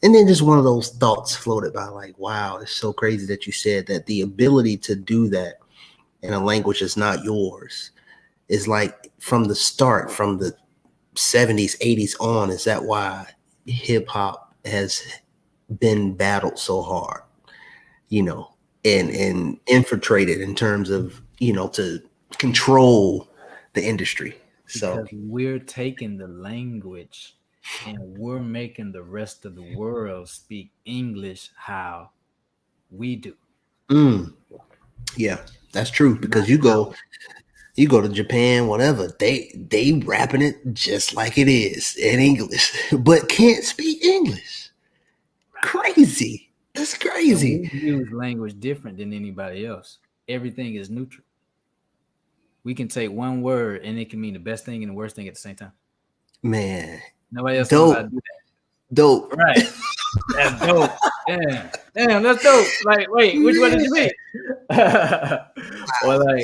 And then just one of those thoughts floated by, like, wow, it's so crazy that you said that the ability to do that in a language that's not yours is like from the start, from the 70s, 80s on. Is that why hip hop has been battled so hard, you know, and infiltrated in terms of, to control the industry. So, Because we're taking the language and we're making the rest of the world speak English how we do. mm, yeah, that's true. Not Because you how go to Japan, whatever, they rapping it just like it is in English, but can't speak English. Crazy. That's and crazy. we use language different than anybody else. Everything is neutral. We can take one word and it can mean the best thing and the worst thing at the same time. Man, Nobody else knows how to dope, do dope. that. Right. That's dope. Damn, that's dope. Like, wait, which one did you mean? Or like,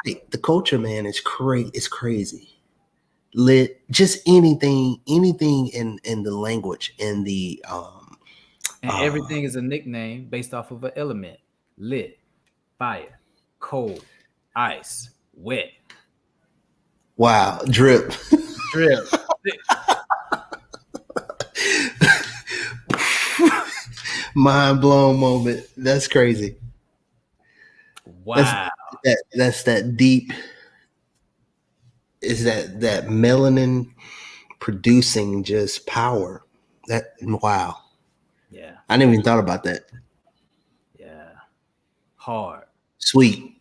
Right. The culture, man, is crazy. It's crazy. Lit, just anything in the language, in the and uh everything is a nickname based off of an element: lit, fire, cold, ice, wet, wow, drip. drip. Mind blown moment. That's crazy. That's Wow. that's that deep, is that melanin producing just power. That, wow. Yeah. I never even thought about that. Yeah. Hard. Sweet.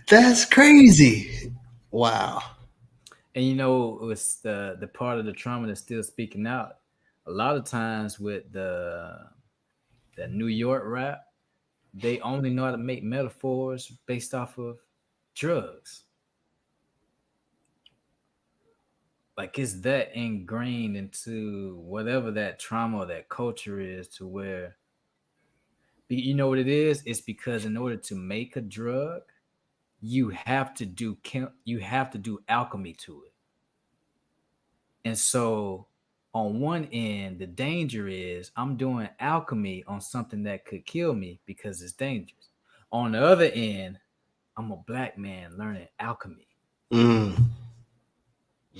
That's crazy. Wow. And you know, it was the part of the trauma that's still speaking out. A lot of times with the New York rap, they only know how to make metaphors based off of drugs. Like it's that ingrained into whatever that trauma or that culture is, to where you know what it is? It's because in order to make a drug, you have to do alchemy to it. And so on one end, the danger is I'm doing alchemy on something that could kill me because it's dangerous. On the other end, I'm a black man learning alchemy. Mm.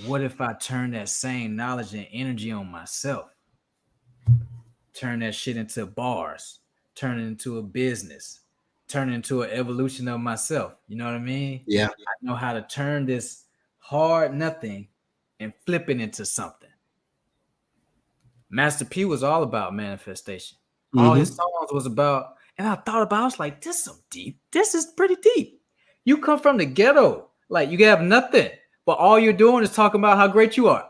What if I turn that same knowledge and energy on myself? turn that shit into bars, turn it into a business, turn it into an evolution of myself. You know what I mean? Yeah. I know how to turn this hard nothing and flip it into something. Master P was all about manifestation. All his songs was about, and I thought about, I was like, this is so deep. This is pretty deep. You come from the ghetto, like you have nothing, but all you're doing is talking about how great you are.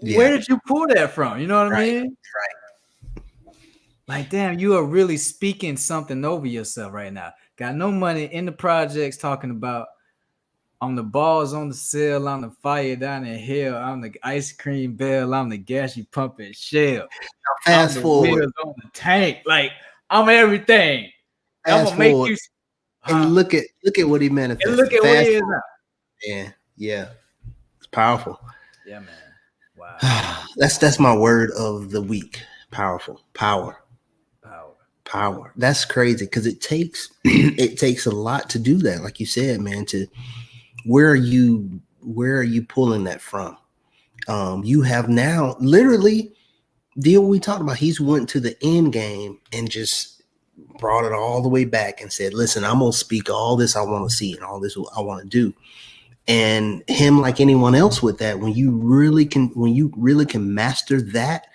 Yeah. Where did you pull that from? You know what I mean? Right. Like, damn, you are really speaking something over yourself right now. Got no money in the projects, talking about I'm the balls on the cell, I'm the fire down in hell, I'm the ice cream bell, I'm the gas you pumping shell. Fast I'm the forward. wheels on the tank. Like, I'm everything. I'm Fast gonna make forward. you. And look at what he manifested. And look at what he is now. Yeah. It's powerful. Yeah, man. Wow. That's my word of the week. Powerful. Power. That's crazy because it takes a lot to do that. Like you said, man, where are you pulling that from? You have now literally deal we talked about. He's went to the end game and just brought it all the way back and said, listen, I'm gonna speak all this I want to see and all this I want to do. And him, like anyone else with that, when you really can master that,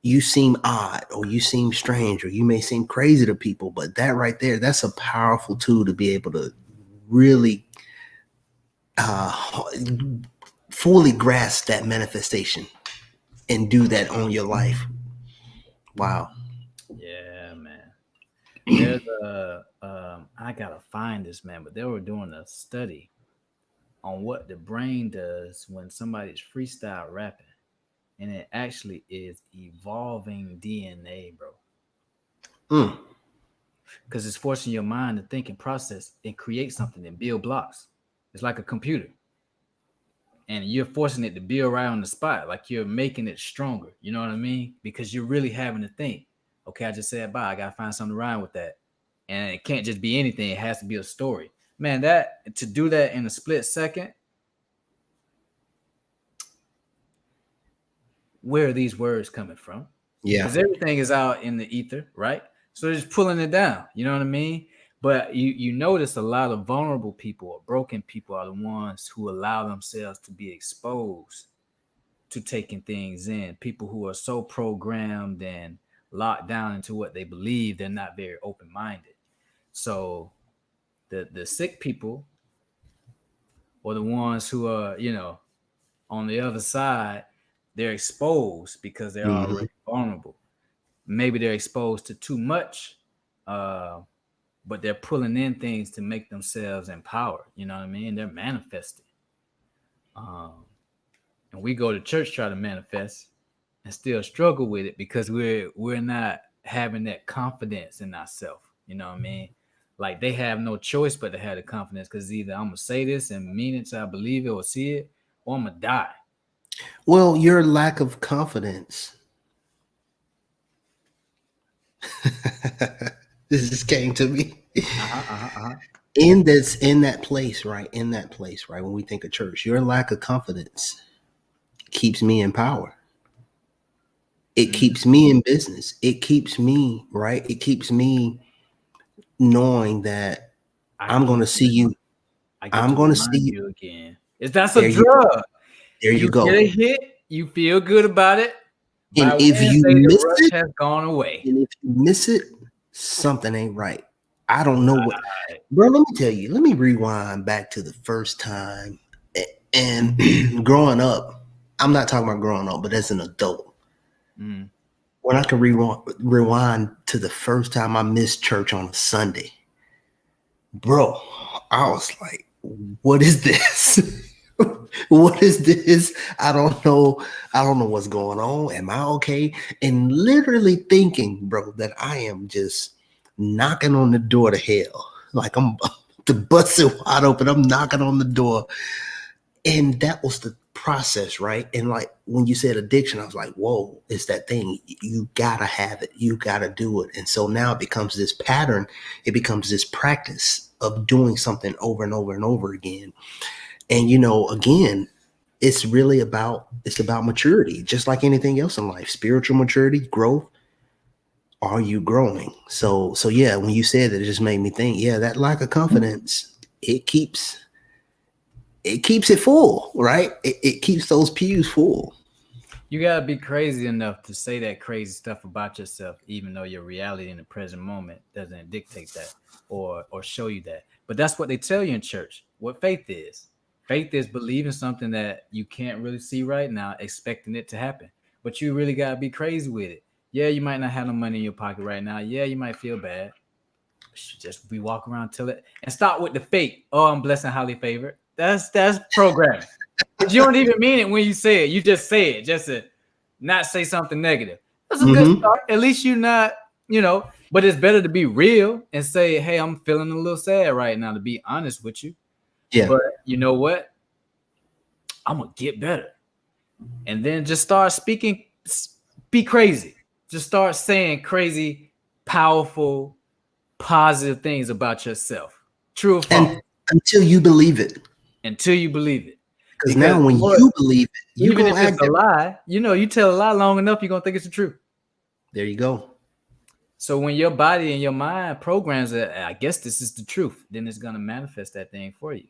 you seem odd or you seem strange or you may seem crazy to people, but that right there, that's a powerful tool to be able to really fully grasp that manifestation and do that on your life. Wow. Yeah, man. There's I gotta find this, man, but they were doing a study on what the brain does when somebody's freestyle rapping, and it actually is evolving DNA, bro. Because it's forcing your mind to think and process and create something and build blocks. It's like a computer, and you're forcing it to build right on the spot, like you're making it stronger. You know what I mean? Because you're really having to think. Okay, I just said bye. I gotta find something to rhyme with that, and it can't just be anything. It has to be a story. Man, that to do that in a split second, where are these words coming from? Yeah. Because everything is out in the ether, right? So they're just pulling it down. You know what I mean? But you notice a lot of vulnerable people or broken people are the ones who allow themselves to be exposed to taking things in. People who are so programmed and locked down into what they believe, they're not very open-minded. So the sick people or the ones who are, on the other side, they're exposed because they're already vulnerable. Maybe they're exposed to too much, but they're pulling in things to make themselves empowered. You know what I mean? They're manifesting. And we go to church, try to manifest and still struggle with it because we're not having that confidence in ourselves. You know what I mean? Like they have no choice but to have the confidence because either I'm gonna say this and mean it till I believe it or see it, or I'm gonna die. Well, your lack of confidence. This just came to me. In that place, right? When we think of church, your lack of confidence keeps me in power. It keeps me in business. It keeps me, right? It keeps me knowing that I'm going to see you. I'm going to see you again. That's a drug. There you go. Get a hit. You feel good about it. And if you miss it, has gone away. And if you miss it, something ain't right. I don't know what. Bro, let me tell you. Let me rewind back to the first time. And growing up, I'm not talking about growing up, but as an adult. When I can rewind to the first time I missed church on a Sunday, bro, I was like, what is this? What is this? I don't know what's going on. Am I okay? And literally thinking, bro, that I am just knocking on the door to hell. Like I'm to bust it wide open. I'm knocking on the door. And that was the process, right? And like when you said addiction, I was like, whoa, it's that thing. You gotta have it. You gotta do it. And so now it becomes this pattern. It becomes this practice of doing something over and over and over again. And again, it's really about maturity, just like anything else in life. Spiritual maturity, growth. Are you growing? So yeah, when you said that, it just made me think, yeah, that lack of confidence, it keeps it full, right? It keeps those pews full. You gotta be crazy enough to say that crazy stuff about yourself, even though your reality in the present moment doesn't dictate that or show you that. But that's what they tell you in church. What faith is. Faith is believing something that you can't really see right now, expecting it to happen. But you really gotta be crazy with it. Yeah, you might not have no money in your pocket right now. Yeah, you might feel bad. Just be walking around till it and start with the fake. Oh, I'm blessed and highly favored. That's programming. Because you don't even mean it when you say it. You just say it just to not say something negative. That's a good start. At least you're not, but it's better to be real and say, hey, I'm feeling a little sad right now, to be honest with you. Yeah. But you know what? I'm going to get better. And then just start speaking, be crazy. Just start saying crazy, powerful, positive things about yourself. True or false? And until you believe it. Until you believe it. Because now when you believe it, you're even gonna if it's a lie, you tell a lie long enough, you're gonna think it's the truth. There you go. So when your body and your mind programs that I guess this is the truth, then it's gonna manifest that thing for you.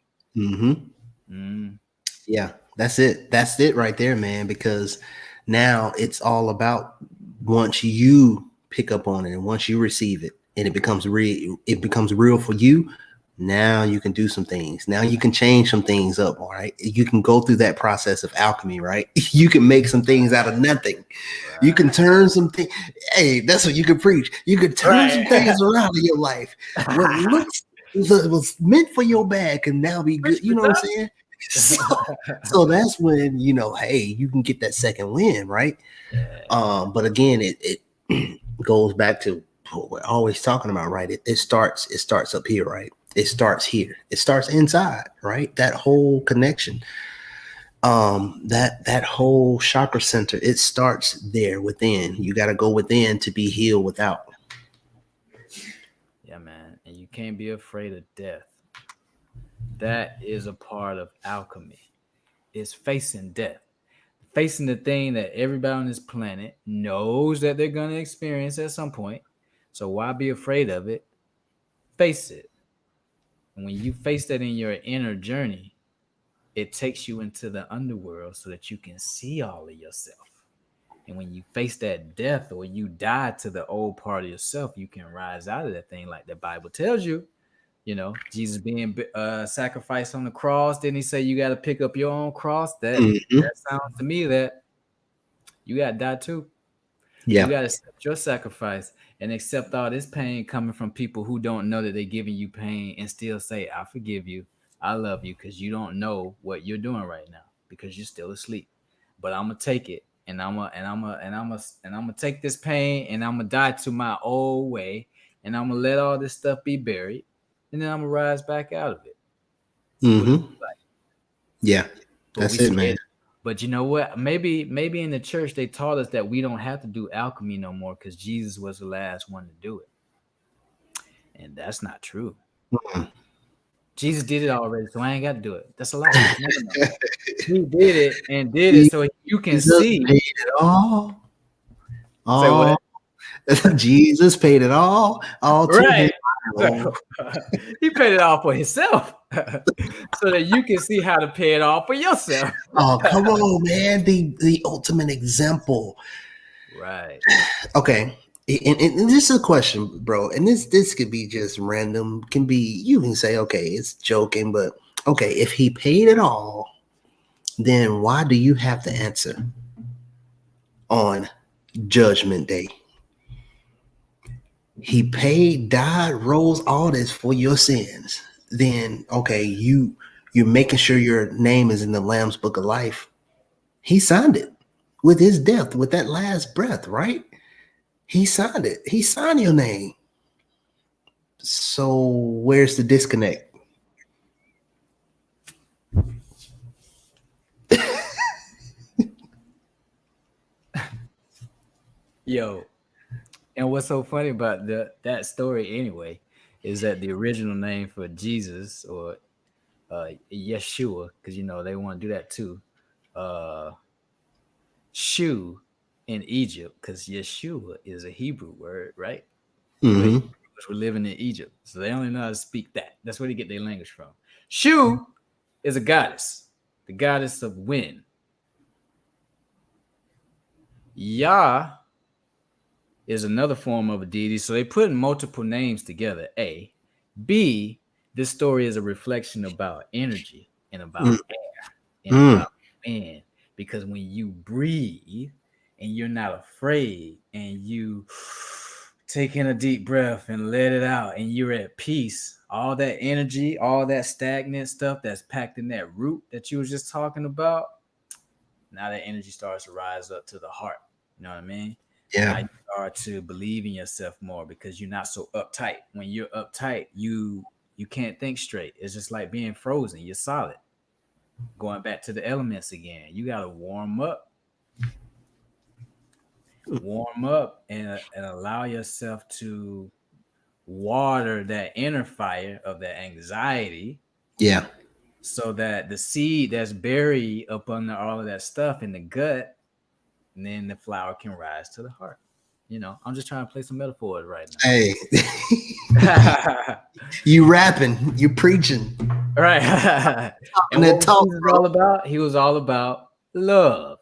Yeah, that's it. That's it right there, man. Because now it's all about once you pick up on it and once you receive it and it becomes real for you. Now you can do some things. Now you can change some things up. All right. You can go through that process of alchemy, right? You can make some things out of nothing. Right. You can turn some things. Hey, that's what you can preach. You can turn some things around in your life. What was meant for your bad can now be good. You know what I'm saying? So that's when, hey, you can get that second win, right? But again, it goes back to what we're always talking about, right? It starts up here, right? It starts here. It starts inside, right? That whole connection, that whole chakra center, it starts there within. You got to go within to be healed without. Yeah, man. And you can't be afraid of death. That is a part of alchemy. It's facing death. Facing the thing that everybody on this planet knows that they're going to experience at some point. So why be afraid of it? Face it. And when you face that in your inner journey, it takes you into the underworld so that you can see all of yourself. And when you face that death or you die to the old part of yourself, you can rise out of that thing like the Bible tells you. Jesus being sacrificed on the cross. Didn't he say you got to pick up your own cross? That sounds to me that you got to die too. Yeah. You got to accept your sacrifice and accept all this pain coming from people who don't know that they're giving you pain and still say, I forgive you. I love you, because you don't know what you're doing right now because you're still asleep. But I'm going to take it and I'm going to take this pain and I'm going to die to my old way and I'm going to let all this stuff be buried and then I'm going to rise back out of it. Yeah. That's it, man. But you know what? Maybe in the church they taught us that we don't have to do alchemy no more because Jesus was the last one to do it. And that's not true. Jesus did it already, so I ain't got to do it. That's a lie. No. He did it so you can see. Paid it all. Say what? Jesus paid it all right. He paid it all for himself so that you can see how to pay it off for yourself. Oh, come on, man. The ultimate example. Right. Okay. And this is a question, bro. And this could be just random. You can say, okay, it's joking, but okay, if he paid it all, then why do you have to answer on Judgment Day? He paid, died, rose, all this for your sins. Then, okay, you're making sure your name is in the Lamb's Book of Life. He signed it with his death, with that last breath, right? He signed it. He signed your name. So where's the disconnect? Yo. And what's so funny about that story anyway is that the original name for Jesus or Yeshua, because they want to do that too, uh Shu in Egypt, because Yeshua is a Hebrew word, right? But Mm-hmm. Hebrews were living in Egypt, so they only know how to speak that. That's where they get their language from. Shu is a goddess, the goddess of wind. Yah is another form of a deity, so they put multiple names together. A, B, this story is a reflection about energy and about air and Mm-hmm. about wind, because when you breathe and you're not afraid and you take in a deep breath and let it out and you're at peace, all that energy, all that stagnant stuff that's packed in that root that you were just talking about, now that energy starts to rise up to the heart. You know what I mean? Now Yeah. you start to believe in yourself more because you're not so uptight. When you're uptight, you can't think straight. It's just like being frozen. You're solid. Going back to the elements again, you got to warm up, and allow yourself to water that inner fire of that anxiety, Yeah. so that the seed that's buried up under all of that stuff in the gut, and then the flower can rise to the heart. I'm just trying to play some metaphors right Hey, now. you rapping, you preaching, Right. talking And what that was talk, Jesus bro. all about? He was all about love.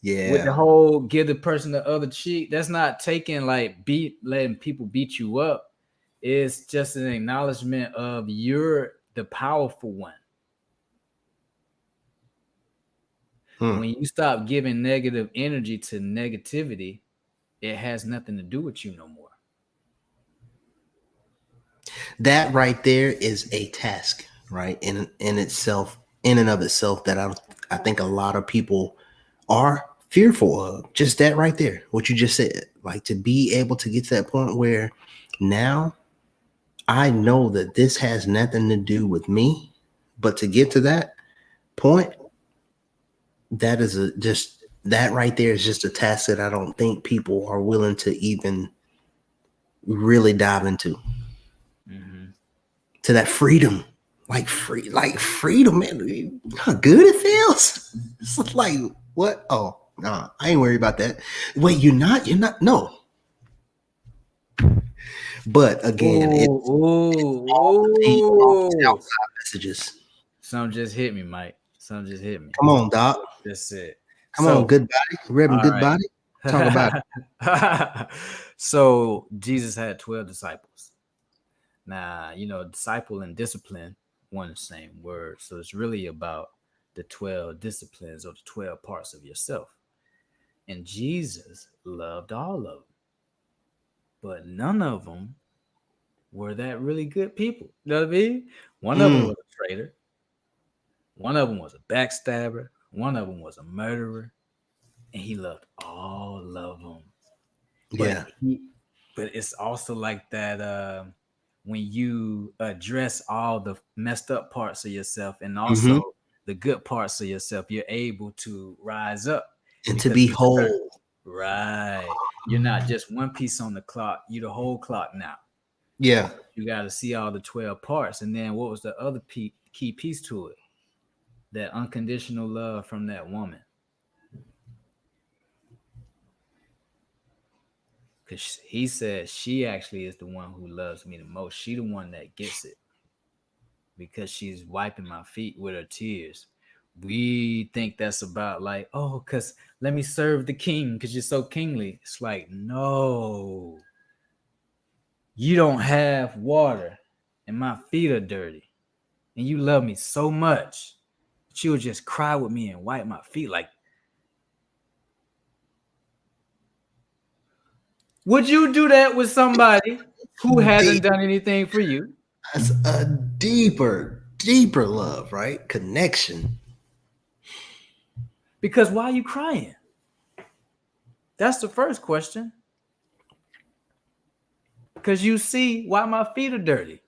With the Yeah. whole give the person the other cheek, that's not taking like letting people beat you up. It's just an acknowledgement of you're the powerful one. Hmm. When you stop giving negative energy to negativity, it has nothing to do with you no more. That right there is a task, right? In itself, in and of itself, that I think a lot of people are fearful of. Just that right there, what you just said, like to be able to get to that point where now I know that this has nothing to do with me, but to get to that point, that is just that right there is just a task that I don't think people are willing to even really dive into. Mm-hmm. To that freedom, like freedom, man. How good it feels. It's like what? Oh, nah, I ain't worried about that. Wait, you're not. No, but again, it's all these Ooh. outside messages. Something just hit me, Mike. Something just hit me. Come on, Doc. That's it. Come on, So, good body, Reverend all Good Body. Talk about it. right. So Jesus had 12 disciples. Now, disciple and discipline, one and the same word. So it's really about the 12 disciplines or the 12 parts of yourself. And Jesus loved all of them, but none of them were that really good people. You know what I mean? One of them Mm, was a traitor. One of them was a backstabber. One of them was a murderer. And he loved all of them. But yeah. but it's also like that when you address all the messed up parts of yourself and Hmm. also the good parts of yourself, you're able to rise up And to because be you start whole. right. You're not just one piece on the clock, you're the whole clock now. Yeah. You got to see all the 12 parts. And then what was the other key piece to it? That unconditional love from that woman. Because he said she actually is the one who loves me the most. She the one that gets it because she's wiping my feet with her tears. We think that's about like, oh, because let me serve the king because you're so kingly. It's like, no, you don't have water and my feet are dirty and you love me so much that you would just cry with me and wipe my feet. Like, would you do that with somebody who hasn't done anything for you? That's a deeper love, right? Connection. Because why are you crying? That's the first question. Because you see why my feet are dirty.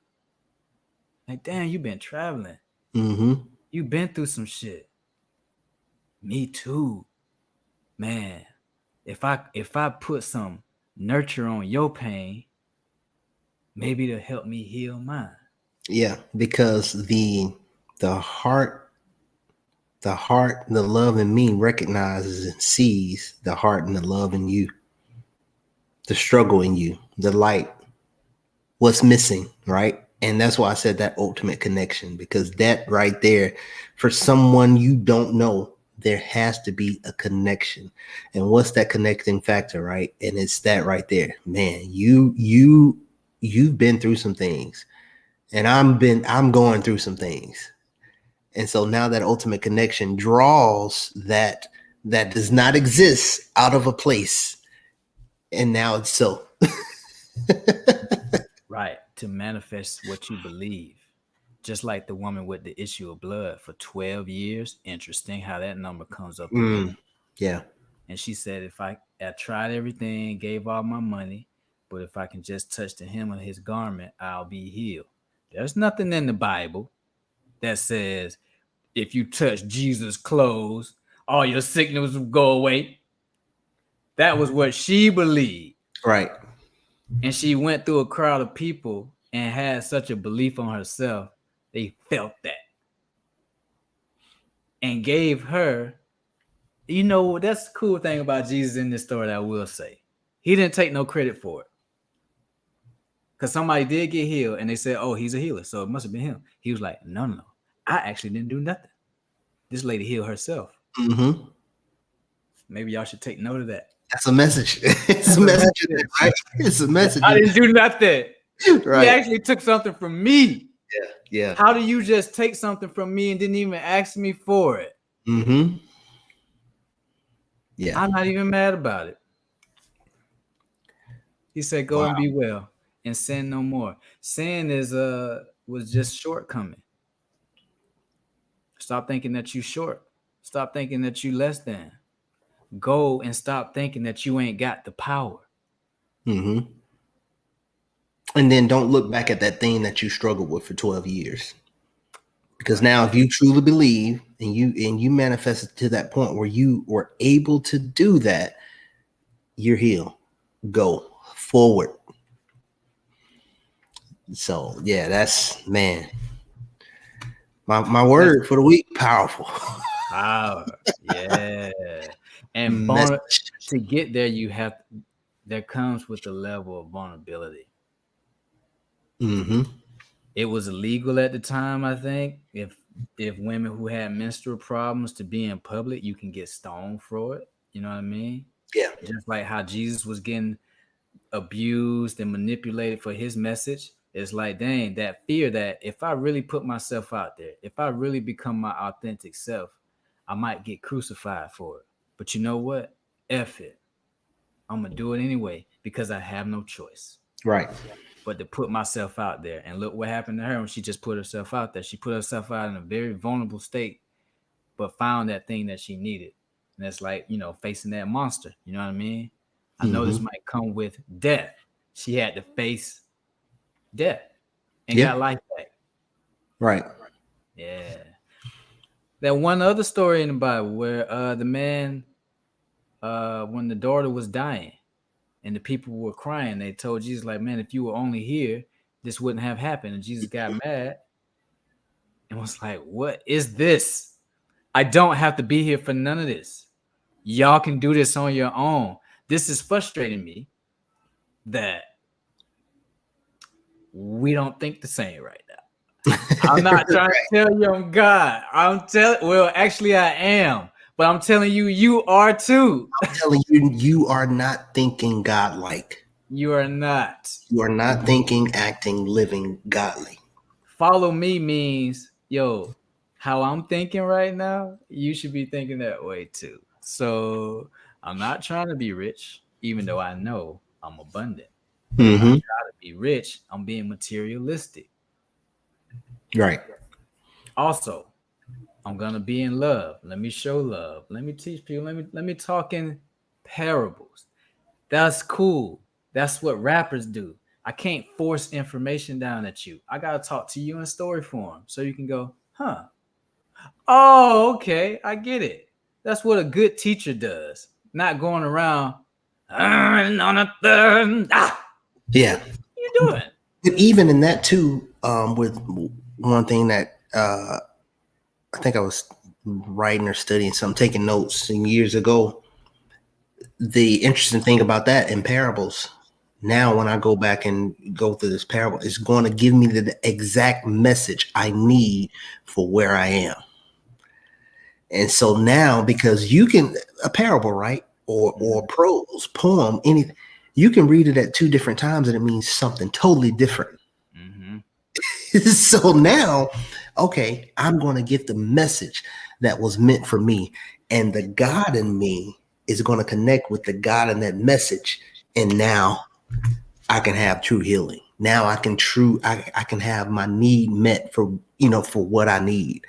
Like, damn, you've been traveling. Mm-hmm. You've been through some shit. Me too. Man, if I put some nurture on your pain, maybe it'll help me heal mine. Yeah, because the heart The heart, the love in me recognizes and sees the heart and the love in you, the struggle in you, the light, what's missing, right? And that's why I said that ultimate connection, because that right there, for someone you don't know, there has to be a connection. And what's that connecting factor, right? And it's that right there. Man, you've been through some things, and I'm going through some things. And so now that ultimate connection draws that does not exist out of a place. And now it's so. Right. To manifest what you believe. Just like the woman with the issue of blood for 12 years. Interesting how that number comes up again. Yeah. And she said, if I tried everything, gave all my money, but if I can just touch the hem of his garment, I'll be healed. There's nothing in the Bible that says if you touch Jesus' clothes, all your sickness will go away. That was what she believed. Right. And she went through a crowd of people and had such a belief on herself, they felt that. And gave her, you know, that's the cool thing about Jesus in this story that I will say. He didn't take no credit for it. Because somebody did get healed and they said, oh, he's a healer, so it must have been him. He was like, no. I actually didn't do nothing. This lady healed herself. Mm-hmm. Maybe y'all should take note of that. That's a message. It's a message, right? It's a message. I didn't do nothing. Right. He actually took something from me. Yeah. How do you just take something from me and didn't even ask me for it? Mm-hmm. Yeah. I'm not even mad about it. He said, go and be well and sin no more. Sin was just shortcoming. Stop thinking that you short. Stop thinking that you less than. Go and stop thinking that you ain't got the power. Mm-hmm. And then don't look back at that thing that you struggled with for 12 years. Because now if you truly believe and you manifest it to that point where you were able to do that, you're healed. Go forward. So yeah, that's, man. My word for the week, powerful. Power. Yeah. And to get there, there comes with a level of vulnerability. Mm-hmm. It was illegal at the time, I think. If women who had menstrual problems to be in public, you can get stoned for it. You know what I mean? Yeah. Just like how Jesus was getting abused and manipulated for his message. It's like, dang, that fear that if I really put myself out there, if I really become my authentic self, I might get crucified for it. But you know what? F it. I'm going to do it anyway because I have no choice. Right. But to put myself out there. And look what happened to her when she just put herself out there. She put herself out in a very vulnerable state, but found that thing that she needed. And it's like, you know, facing that monster. You know what I mean? I know this might come with death. She had to face death and got life back. Right. Yeah. That one other story in the Bible where the man, when the daughter was dying and the people were crying, they told Jesus, like, man, if you were only here, this wouldn't have happened. And Jesus got mad and was like, what is this? I don't have to be here for none of this. Y'all can do this on your own. This is frustrating me that we don't think the same right now. I'm not trying to tell you I'm God. Well, actually I am, but I'm telling you, you are too. I'm telling you, you are not thinking godlike. You are not. You are not thinking, acting, living godly. Follow me means, yo, how I'm thinking right now, you should be thinking that way too. So I'm not trying to be rich, even though I know I'm abundant. If I try to be rich, I'm being materialistic. Right. Also, I'm gonna be in love. Let me show love. Let me teach people. Let me talk in parables. That's cool. That's what rappers do. I can't force information down at you. I gotta talk to you in story form so you can go, huh? Oh, okay, I get it. That's what a good teacher does. Not going around on a third. Yeah. What you doing? But even in that too, with one thing that I think I was writing or studying something, taking notes and years ago. The interesting thing about that in parables, now when I go back and go through this parable, it's going to give me the exact message I need for where I am. And so now, because you can a parable, right? Or prose, poem, anything, you can read it at two different times and it means something totally different. So now, okay, I'm going to get the message that was meant for me, and the God in me is going to connect with the God in that message, and now I can have true healing. Now I can have my need met for for what I need.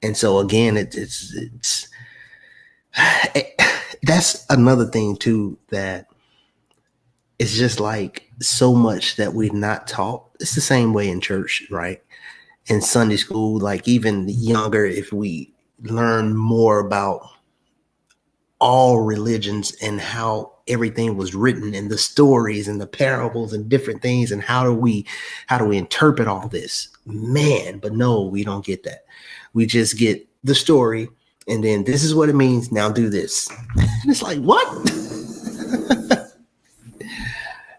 And so again, it's that's another thing too, that it's just like so much that we're not taught. It's the same way in church, right? In Sunday school, like even younger, if we learn more about all religions and how everything was written and the stories and the parables and different things, and how do we interpret all this, man. But no, we don't get that. We just get the story, and then this is what it means, now do this. And it's like, what?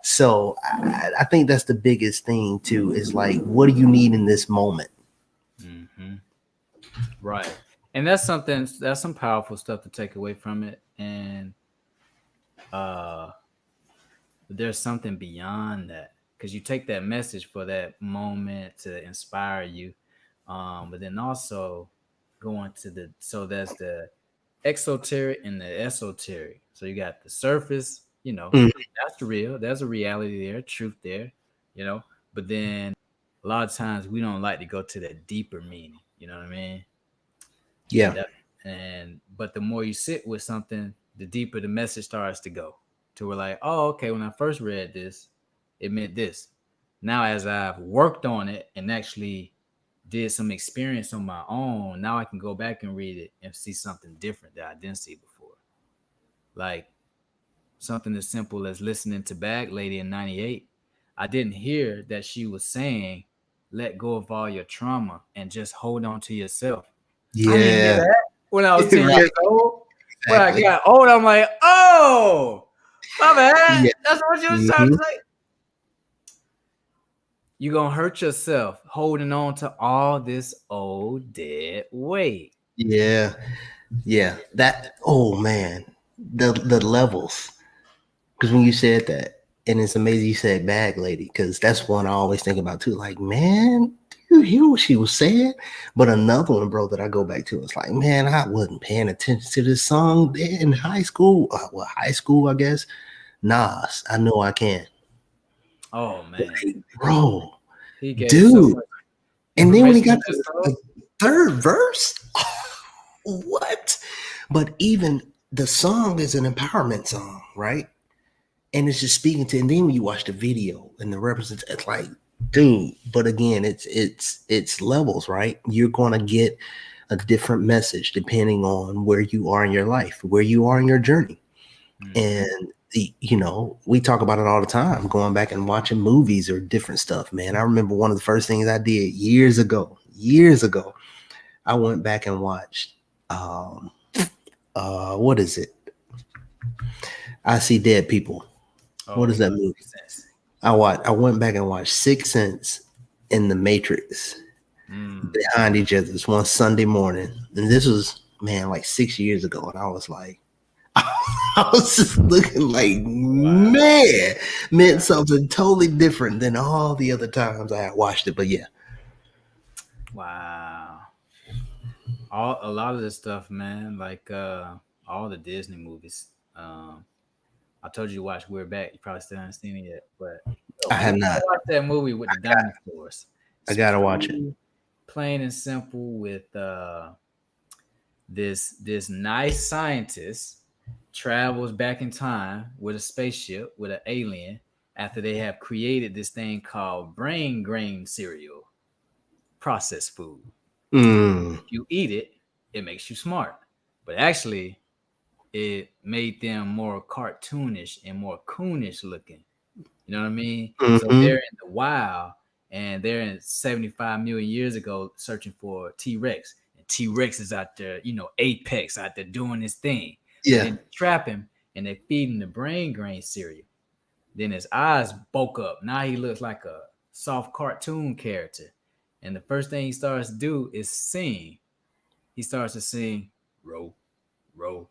So I think that's the biggest thing too, is like, what do you need in this moment? Right. And that's some powerful stuff to take away from it. And there's something beyond that, because you take that message for that moment to inspire you, but then also going to there's the exoteric and the esoteric. So you got the surface, that's real, there's a reality there, truth there, but then a lot of times we don't like to go to that deeper meaning, you know what I mean? Yeah. But the more you sit with something, the deeper the message starts to go, to where like, oh, okay, when I first read this, it meant this. Now, as I've worked on it and actually did some experience on my own, now I can go back and read it and see something different that I didn't see before. Like something as simple as listening to Bag Lady in 98. I didn't hear that she was saying, let go of all your trauma and just hold on to yourself. Yeah. I didn't hear that when I was 10 Right. years old. Exactly. When I got old, I'm like, oh, my bad. Yeah. That's what you was trying to say. You're going to hurt yourself holding on to all this old dead weight. Yeah. Yeah. That, oh man, the levels. Because when you said that, and it's amazing you said Bag Lady, because that's one I always think about too. Like, man, do you hear what she was saying? But another one, bro, that I go back to, it's like, man, I wasn't paying attention to this song in high school. High school, I guess. Nas, I Know I Can. Oh, man. Like, bro, he gave dude. So much and then when he got to the third verse, what? But even the song is an empowerment song, right? And it's just speaking to, and then when you watch the video and the represents, it's like, dude. But again, it's levels, right? You're gonna get a different message depending on where you are in your life, where you are in your journey. And we talk about it all the time, going back and watching movies or different stuff, man. I remember one of the first things I did years ago, I went back and watched what is it? I See Dead People. What is that movie? I went back and watched Sixth Sense and The Matrix behind each other this one Sunday morning. And this was, man, like 6 years ago. And I was like, I was just looking like, man, meant something totally different than all the other times I had watched it. But yeah. Wow. A lot of this stuff, man, like all the Disney movies. I told you to watch We're Back. You probably still haven't seen it yet, but I have not. Watch that movie with the dinosaurs. I gotta watch it. Plain and simple, with this nice scientist travels back in time with a spaceship with an alien after they have created this thing called brain grain cereal, processed food. If you eat it, it makes you smart, but actually it made them more cartoonish and more coonish looking. You know what I mean? So they're in the wild, and they're in 75 million years ago searching for T-Rex. And T-Rex is out there, Apex out there doing his thing. Yeah. Then they trap him and they feed him the brain grain cereal. Then his eyes bulk up. Now he looks like a soft cartoon character. And the first thing he starts to do is sing. He starts to sing, row, row,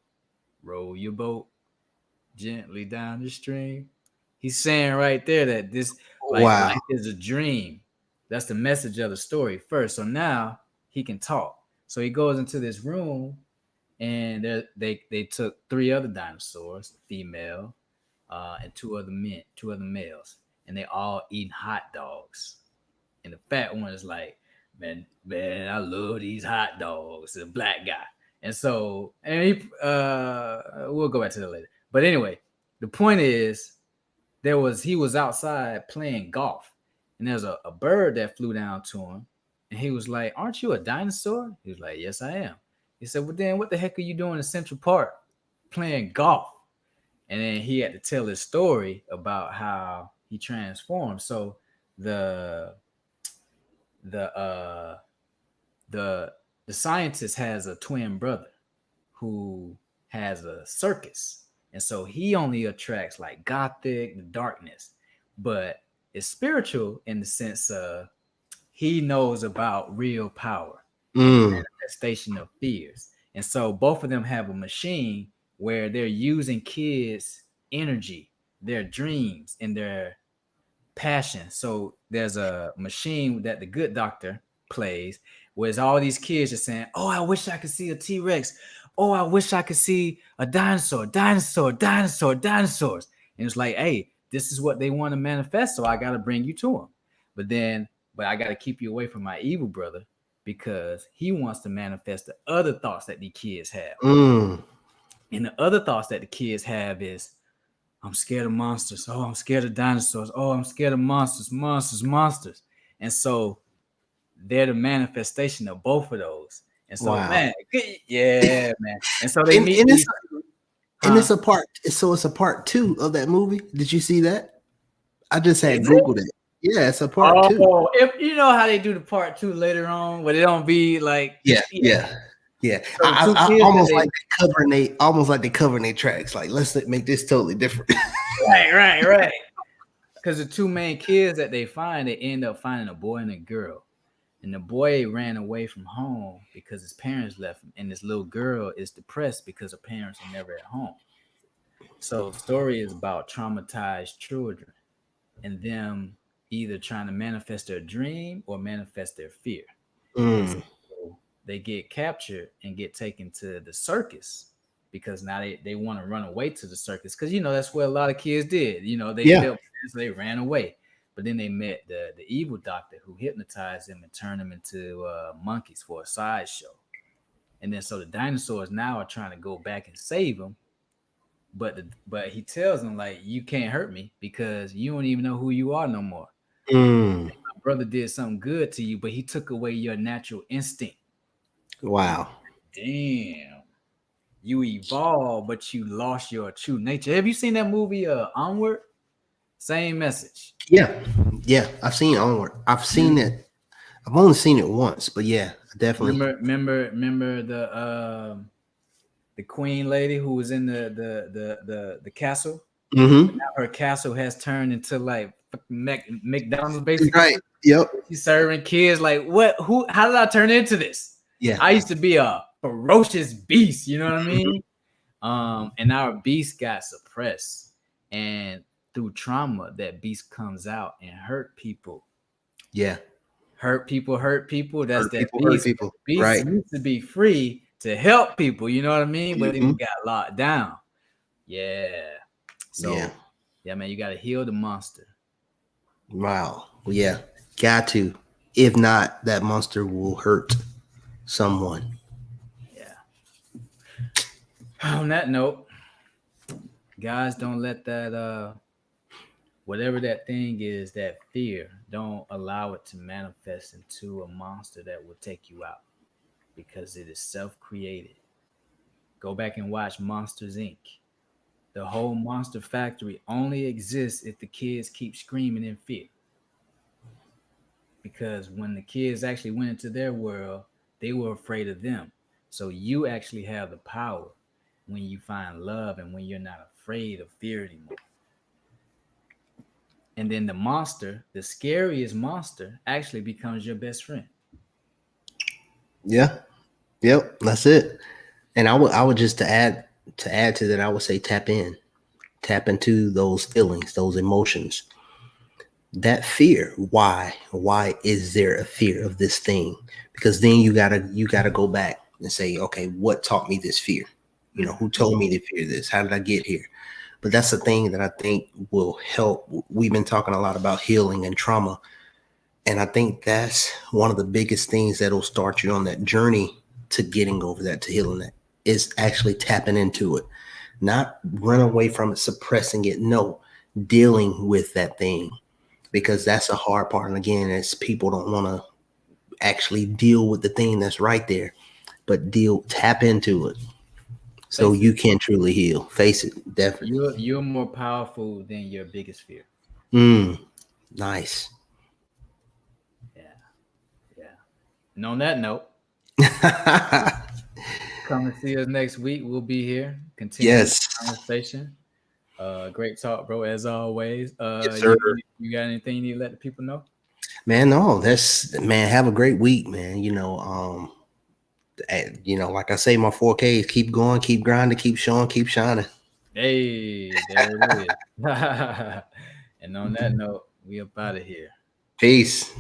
row your boat gently down the stream. He's saying right there that this Wow. life is a dream. That's the message of the story first. So now he can talk. So he goes into this room, and they took 3 other dinosaurs, female, and 2 other males, and they all eating hot dogs. And the fat one is like, man, I love these hot dogs. The black guy. And so, and we'll go back to that later. But anyway, the point is, he was outside playing golf, and there's a bird that flew down to him, and he was like, "Aren't you a dinosaur?" He was like, "Yes, I am." He said, "Well, then what the heck are you doing in Central Park playing golf?" And then he had to tell his story about how he transformed. So the scientist has a twin brother who has a circus, and so he only attracts like gothic, the darkness, but it's spiritual in the sense of he knows about real power, manifestation of fears. And so both of them have a machine where they're using kids' energy, their dreams, and their passion. So there's a machine that the good doctor plays, where all these kids are saying, "Oh, I wish I could see a T-Rex. Oh, I wish I could see a dinosaurs." And it's like, hey, this is what they want to manifest, so I got to bring you to them. But I got to keep you away from my evil brother, because he wants to manifest the other thoughts that the kids have. And the other thoughts that the kids have is, I'm scared of monsters. Oh, I'm scared of dinosaurs. Oh, I'm scared of monsters. And so they're the manifestation of both of those. And so, man, yeah, man. And so they meet. And it's a part. So it's a part 2 of that movie. Did you see that? I just had Googled it. Yeah, it's a part 2. Oh, if you know how they do the part 2 later on, but it don't be like. Yeah. So I almost like they covering their tracks. Like, let's make this totally different. Right. Because the 2 main kids that they find, they end up finding a boy and a girl. And the boy ran away from home because his parents left him. And this little girl is depressed because her parents are never at home. So the story is about traumatized children and them either trying to manifest their dream or manifest their fear. So they get captured and get taken to the circus, because now they want to run away to the circus, because that's what a lot of kids did. They ran away. But then they met the evil doctor, who hypnotized them and turned them into monkeys for a sideshow. And then so the dinosaurs now are trying to go back and save them. But he tells them, like, you can't hurt me because you don't even know who you are no more. My brother did something good to you, but he took away your natural instinct. Wow. Damn. You evolved, but you lost your true nature. Have you seen that movie Onward? Same message. Yeah. I've seen Onward. I've seen it. I've only seen it once, but yeah, definitely. Remember the queen lady who was in the castle? Mm-hmm. Now her castle has turned into like McDonald's, basically. Right. Yep. She's serving kids. Like, what? Who? How did I turn into this? Yeah. I used to be a ferocious beast. You know what I mean? And our beast got suppressed, and through trauma, that beast comes out and hurt people. Yeah. Hurt people. That's that people, beast. Beast right. used to be free to help people. You know what I mean? But it got locked down. Yeah. So yeah, man, you got to heal the monster. Wow. Yeah. Got to. If not, that monster will hurt someone. Yeah. On that note, guys, don't let that whatever that thing is, that fear, don't allow it to manifest into a monster that will take you out, because it is self-created. Go back and watch Monsters Inc. The whole monster factory only exists if the kids keep screaming in fear. Because when the kids actually went into their world, they were afraid of them. So you actually have the power when you find love and when you're not afraid of fear anymore. And then the monster, the scariest monster, actually becomes your best friend. Yeah. Yep. That's it. And I would just to add to that, I would say tap into those feelings, those emotions, that fear. Why is there a fear of this thing? Because then you gotta go back and say, okay, what taught me this fear? Who told me to fear this? How did I get here? But that's the thing that I think will help. We've been talking a lot about healing and trauma, and I think that's one of the biggest things that'll start you on that journey to getting over that, to healing that, is actually tapping into it, not run away from it, suppressing it. No, dealing with that thing, because that's a hard part. And again, it's people don't want to actually deal with the thing that's right there, but tap into it so Face it. you can truly heal. Face it, definitely. You're more powerful than your biggest fear. Nice. Yeah, yeah. And on that note, come and see us next week. We'll be here, continue the Yes. conversation. Great talk, bro, as always. Yes, sir. You got anything you need to let the people know? Man, no, man, have a great week, man. Like I say, my 4Ks, keep going, keep grinding, keep showing, keep shining. Hey, there it is. And on that note, we up out of here. Peace.